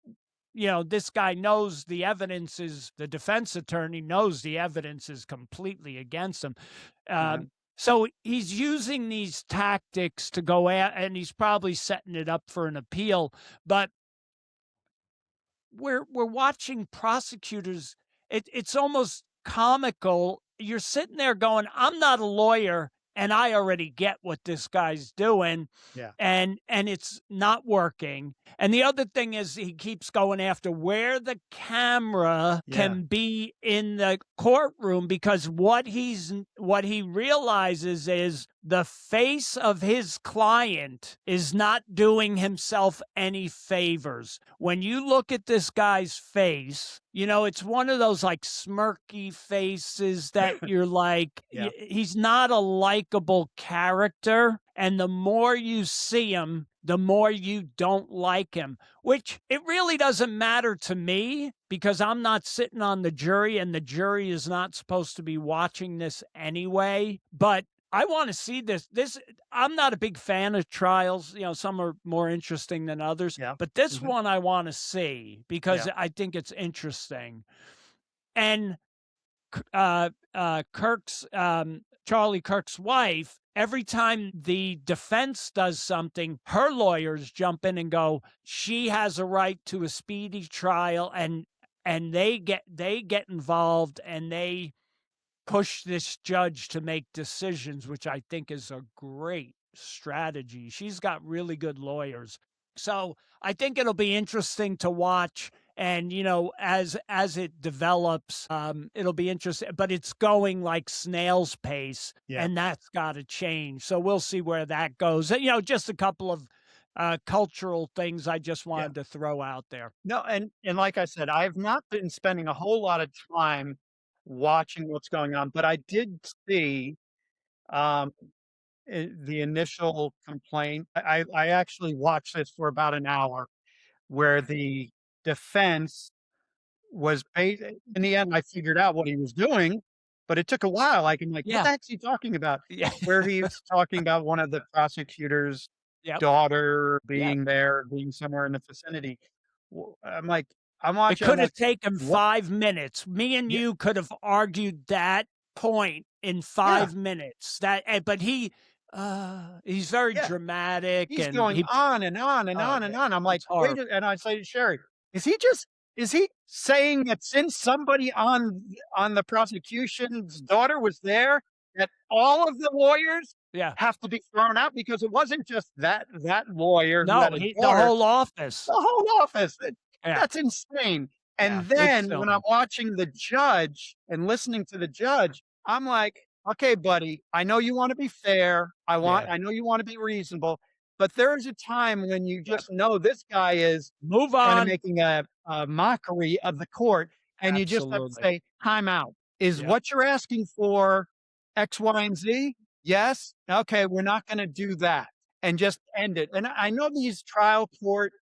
A: this guy knows the evidence is, the defense attorney knows the evidence is completely against him.
B: Right.
A: So he's using these tactics to go at, and he's probably setting it up for an appeal. But we're watching prosecutors. It's almost comical. You're sitting there going, "I'm not a lawyer, and I already get what this guy's doing."
B: Yeah.
A: And it's not working. And the other thing is he keeps going after where the camera
B: Yeah.
A: can be in the courtroom, because what he realizes is the face of his client is not doing himself any favors. When you look at this guy's face, it's one of those like smirky faces that you're like,
B: Yeah.
A: he's not a likable character. And the more you see him, the more you don't like him, which it really doesn't matter to me because I'm not sitting on the jury, and the jury is not supposed to be watching this anyway. But I want to see this. I'm not a big fan of trials. Some are more interesting than others,
B: Yeah.
A: but this
B: Mhm.
A: one I want to see because
B: Yeah.
A: I think it's interesting. And Kirk's Charlie Kirk's wife, every time the defense does something, her lawyers jump in and go, she has a right to a speedy trial, and and they get involved and they push this judge to make decisions, which I think is a great strategy. She's got really good lawyers. So I think it'll be interesting to watch. And as it develops, it'll be interesting. But it's going like snail's pace,
B: Yeah.
A: and that's got to change. So we'll see where that goes. Just a couple of cultural things I just
B: Yeah.
A: wanted to throw out there.
B: No, and like I said, I've not been spending a whole lot of time watching what's going on, but I did see, um, the initial complaint. I actually watched this for about an hour where the defense was in the end, I figured out what he was doing, but it took a while. Like, I'm like, "What
A: Yeah,
B: the heck's he talking about?"
A: yeah,
B: Where he was talking about one of the prosecutor's
A: yep,
B: daughter
A: yep.
B: being somewhere in the vicinity. I'm like,
A: It
B: I'm
A: could have
B: like,
A: taken
B: "What?"
A: 5 minutes. Me and
B: Yeah,
A: you could have argued that point in
B: yeah,
A: 5 minutes. But he's very
B: yeah.
A: dramatic
B: He's
A: and
B: going
A: he
B: on and on and
A: oh,
B: on
A: yeah,
B: and on. I'm like,
A: it's
B: "Wait,"
A: horrible.
B: and I say to Sherry, is he saying that since somebody on the prosecution's daughter was there, that all of the lawyers
A: Yeah.
B: have to be thrown out? Because it wasn't just that lawyer who had
A: No,
B: a
A: he the
B: daughter,
A: whole office.
B: the whole office.
A: Yeah,
B: That's insane.
A: yeah,
B: And
A: it's
B: then when I'm
A: silly.
B: watching the judge and listening to the judge, I'm like, "Okay, buddy, I know you wanna be fair.
A: Yeah,
B: I know you wanna be reasonable, but there's a time when you
A: yep.
B: just know this guy is
A: Move
B: kinda
A: on.
B: making a mockery of the court, and you just have to
A: Absolutely.
B: say, 'Time out. Is
A: Yep,
B: what you're asking for X, Y, and Z? Yes? Okay, we're not gonna do that,' and just end it." And I know these trial court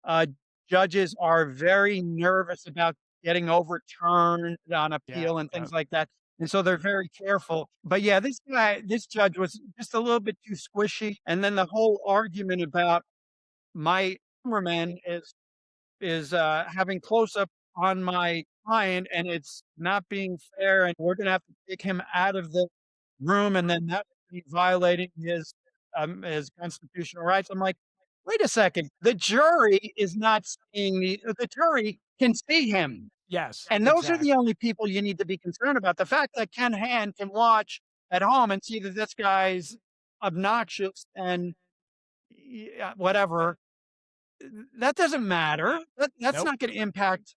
B: uh, judges are very nervous about getting overturned on
A: yeah,
B: appeal and
A: yeah,
B: things like that. And so they're very careful. But yeah, this judge was just a little bit too squishy. And then the whole argument about my cameraman is having close up on my client, and it's not being fair, and we're going to have to take him out of the room, and then that would be violating his constitutional rights. I'm like, wait a second, the jury is not seeing the jury can see him,
A: yes,
B: and those are the
A: exactly.
B: only people you need to be concerned about. The fact that Ken Hand can watch at home and see that this guy's obnoxious and whatever, that doesn't matter. That's
A: Nope.
B: not going to impact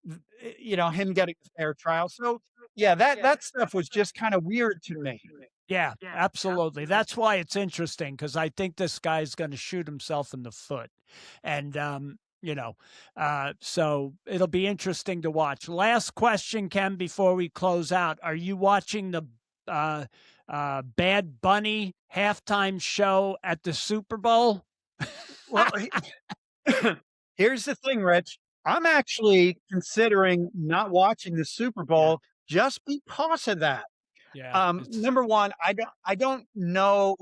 B: him getting a fair trial. So yeah, that stuff was just kind of weird to me.
A: Yeah, absolutely. That's why it's interesting because I think this guy's going to shoot himself in the foot, and so it'll be interesting to watch. Last question, Ken, before we close out: are you watching the uh, Bad Bunny halftime show at the Super Bowl?
B: Well, here's the thing, Rich. I'm actually considering not watching the Super
A: Yeah,
B: Bowl just because of that.
A: yeah, it's
B: Number one, I don't know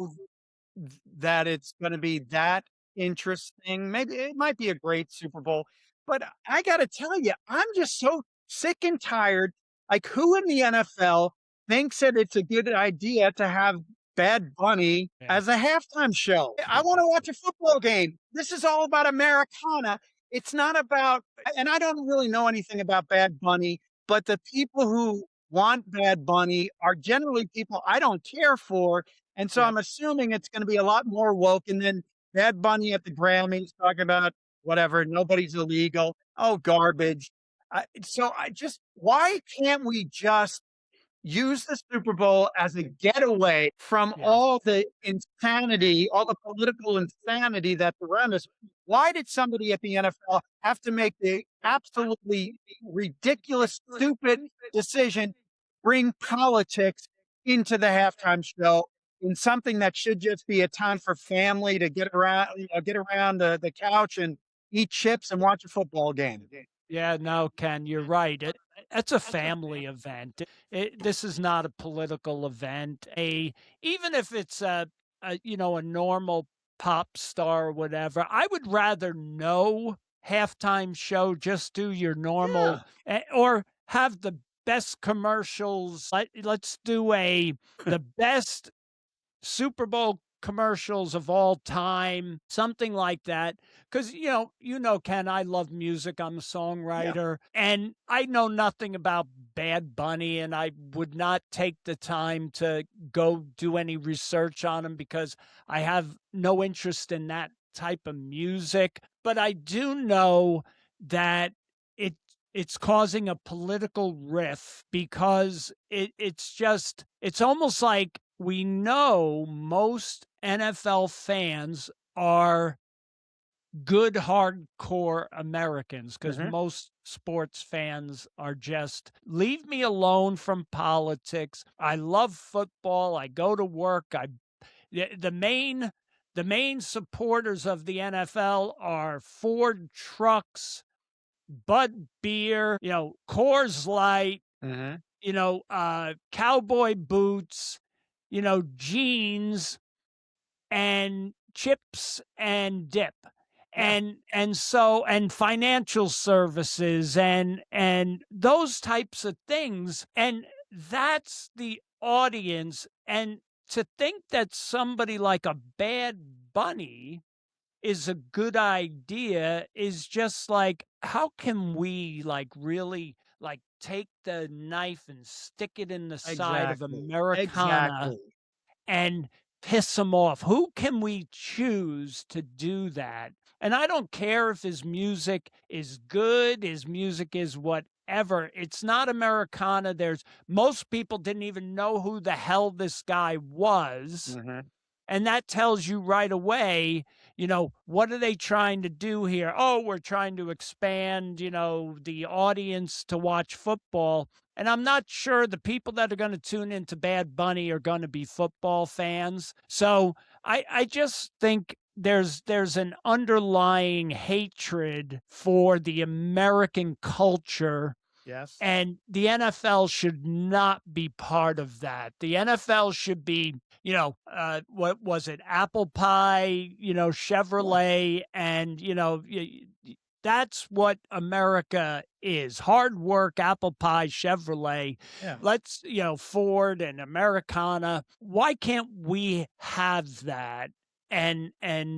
B: that it's going to be that interesting. Maybe it might be a great Super Bowl, but I got to tell you, I'm just so sick and tired. Like, who in the NFL thinks that it's a good idea to have Bad Bunny
A: yeah,
B: as a halftime show? I want
A: yeah,
B: to watch a football game. This is all about Americana. It's not about, and I don't really know anything about Bad Bunny, but the people who want Bad Bunny are generally people I don't care for, and so
A: yep,
B: I'm assuming it's gonna be a lot more woke, and then Bad Bunny at the Grammys talking about whatever, nobody's illegal. Oh, garbage. I just why can't we just use the Super Bowl as a getaway from
A: yeah,
B: all the insanity, all the political insanity that's around us? Why did somebody at the NFL have to make the absolutely ridiculous, stupid decision, bring politics into the halftime show in something that should just be a time for family to get around the couch and eat chips and watch a football game?
A: yeah. No, Ken, you're right. It's a family event. This is not a political event. Even if it's a normal pop star or whatever, I would rather no halftime show. Just do your
B: Yeah.
A: normal or have the best commercials. Let's do the best Super Bowl commercials of all time, something like that. Because Ken, I love music. I'm a
B: Yeah.
A: songwriter, and I know nothing about Bad Bunny, and I would not take the time to go do any research on him because I have no interest in that type of music. But I do know that it it's causing a political rift because it's almost like we know most NFL fans are good hardcore Americans because
B: Mhm.
A: most sports fans are just leave me alone from politics. I love football. I go to work. The main supporters of the NFL are Ford trucks, Bud beer, Coors Light,
B: Mhm.
A: cowboy boots, jeans and chips and dip.
B: Yeah.
A: And financial services and those types of things. And that's the audience. And to think that somebody like a Bad Bunny is a good idea is just like, how can we like really like take the knife and stick it in the side of
B: Exactly.
A: Americana
B: Exactly.
A: and piss him off? Who can we choose to do that? And I don't care if his music is good, his music is whatever. It's not Americana. There's most people didn't even know who the hell this guy was,
B: Mhm.
A: and that tells you right away, what are they trying to do here? Oh, we're trying to expand, the audience to watch football. And I'm not sure the people that are going to tune into Bad Bunny are going to be football fans. So I just think there's an underlying hatred for the American culture,
B: Yes.
A: and the NFL should not be part of that. The NFL should be, what was it, apple pie,
B: Yeah.
A: Chevrolet, and, that's what America is: hard work, apple pie, Chevrolet.
B: Yeah.
A: Let's, Ford and Americana. Why can't we have that and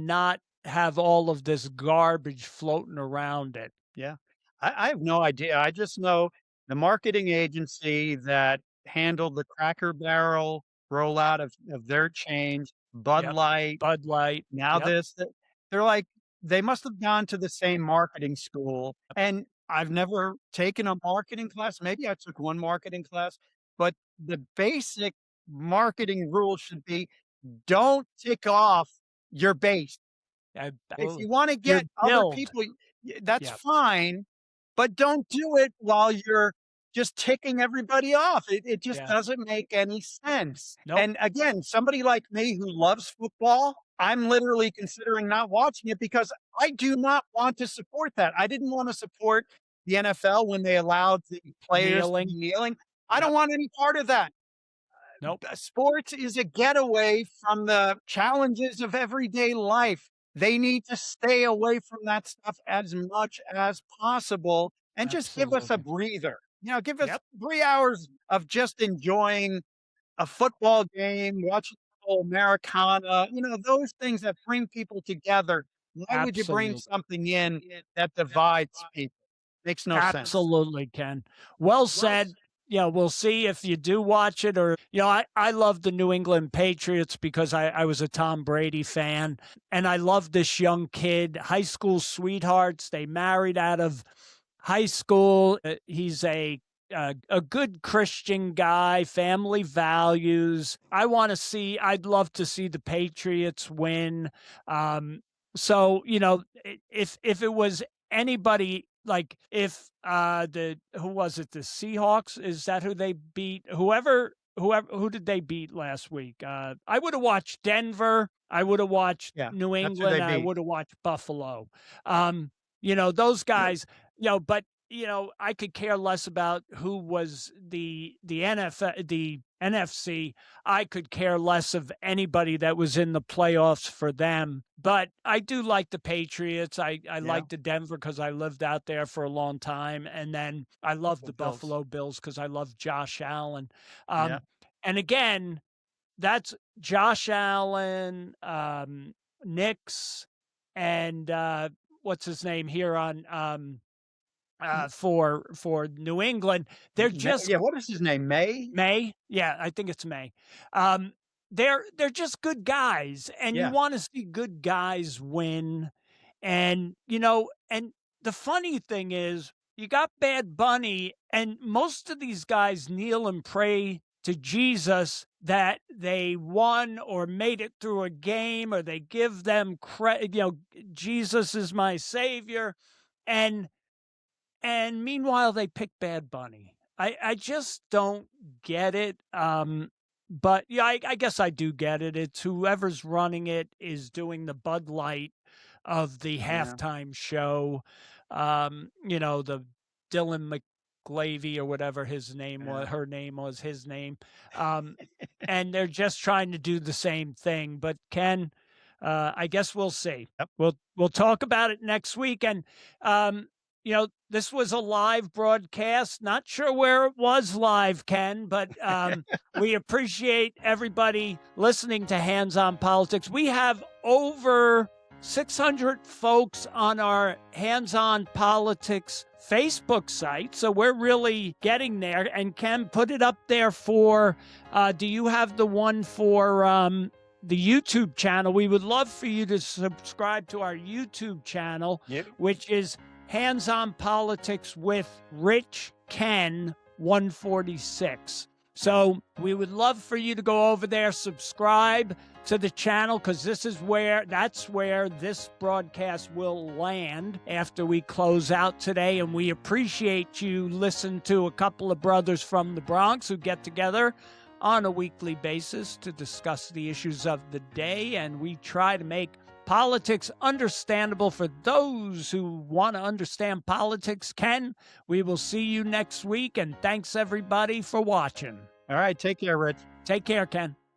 A: not have all of this garbage floating around it?
B: Yeah. I have no idea. I just know the marketing agency that handled the Cracker Barrel rollout of their change, Bud
A: Yep.
B: Light,
A: Bud Light.
B: now
A: Yep.
B: this, that they're like, they must have gone to the same marketing school. And I've never taken a marketing class. Maybe I took one marketing class, but the basic marketing rule should be don't tick off your base. If
A: Absolutely.
B: you wanna
A: Your
B: get other
A: guild.
B: people, that's
A: Yep.
B: fine, but don't do it while you're just ticking everybody off. It just
A: Yeah.
B: doesn't make any sense.
A: Nope.
B: And again, somebody like me who loves football, I'm literally considering not watching it because I do not want to support that. I didn't wanna support the NFL when they allowed the players to be
A: Kneeling.
B: kneeling. I don't
A: Yep.
B: want any part of that.
A: Nope.
B: Sports is a getaway from the challenges of everyday life. They need to stay away from that stuff as much as possible and just give us a
A: Absolutely.
B: breather. Give us
A: Yep.
B: 3 hours of just enjoying a football game, watching Americana, those things that bring people together. Why would you bring
A: Absolutely.
B: something in that divides people? Makes no sense.
A: Absolutely, Ken. Well said. Yeah, we'll see if you do watch it. Or, I love the New England Patriots because I was a Tom Brady fan, and I love this young kid, high school sweethearts. They married out of high school. He's a good Christian guy, family values. I'd love to see the Patriots win. Um, so, if it was anybody, like if the who was it, the Seahawks, is that who they beat? Who did they beat last week? I would have watched Denver. I would have watched
B: Yeah,
A: New
B: that's who they
A: England. I
B: beat.
A: would have watched Buffalo. Those guys, but I could care less about who was the NFL, the NFC. I could care less of anybody that was in the playoffs for them. But I do like the Patriots. I
B: Yeah,
A: like the Denver because I lived out there for a long time. And then I love
B: Buffalo
A: the
B: Bills.
A: Buffalo Bills because I love Josh Allen.
B: Yeah,
A: Um, and again, that's Josh Allen, Knicks, and what's his name here on for New England. They're just
B: Yeah, what is his name? May?
A: May? Yeah, I think it's May. Um, they're just good guys, and you
B: Yeah,
A: want to see good guys win. And and the funny thing is, you got Bad Bunny, and most of these guys kneel and pray to Jesus that they won or made it through a game, or they give them credit. Jesus is my savior, and meanwhile, they pick Bad Bunny. I just don't get it. But yeah, I guess I do get it. It's whoever's running it is doing the Bud Light of the
B: yeah.
A: halftime show. The Dylan McGlavy or whatever his name was,
B: Yeah.
A: her name was, his name. Um, and they're just trying to do the same thing. But Ken, I guess we'll see.
B: Yep.
A: We'll talk about it next week. And this was a live broadcast. Not sure where it was live, Ken, but we appreciate everybody listening to Hands on Politics. We have over 600 folks on our Hands on Politics Facebook site, so we're really getting there. And Ken, put it up there for, do you have the one for the YouTube channel? We would love for you to subscribe to our YouTube channel,
B: Yep.
A: which is Hands on Politics with Rich Ken 146. So we would love for you to go over there, subscribe to the channel, because that's where this broadcast will land after we close out today. And we appreciate you listening to a couple of brothers from the Bronx who get together on a weekly basis to discuss the issues of the day. And we try to make politics understandable for those who want to understand politics. Ken, we will see you next week, and thanks everybody for watching.
B: All right, take care, Rich.
A: Take care, Ken.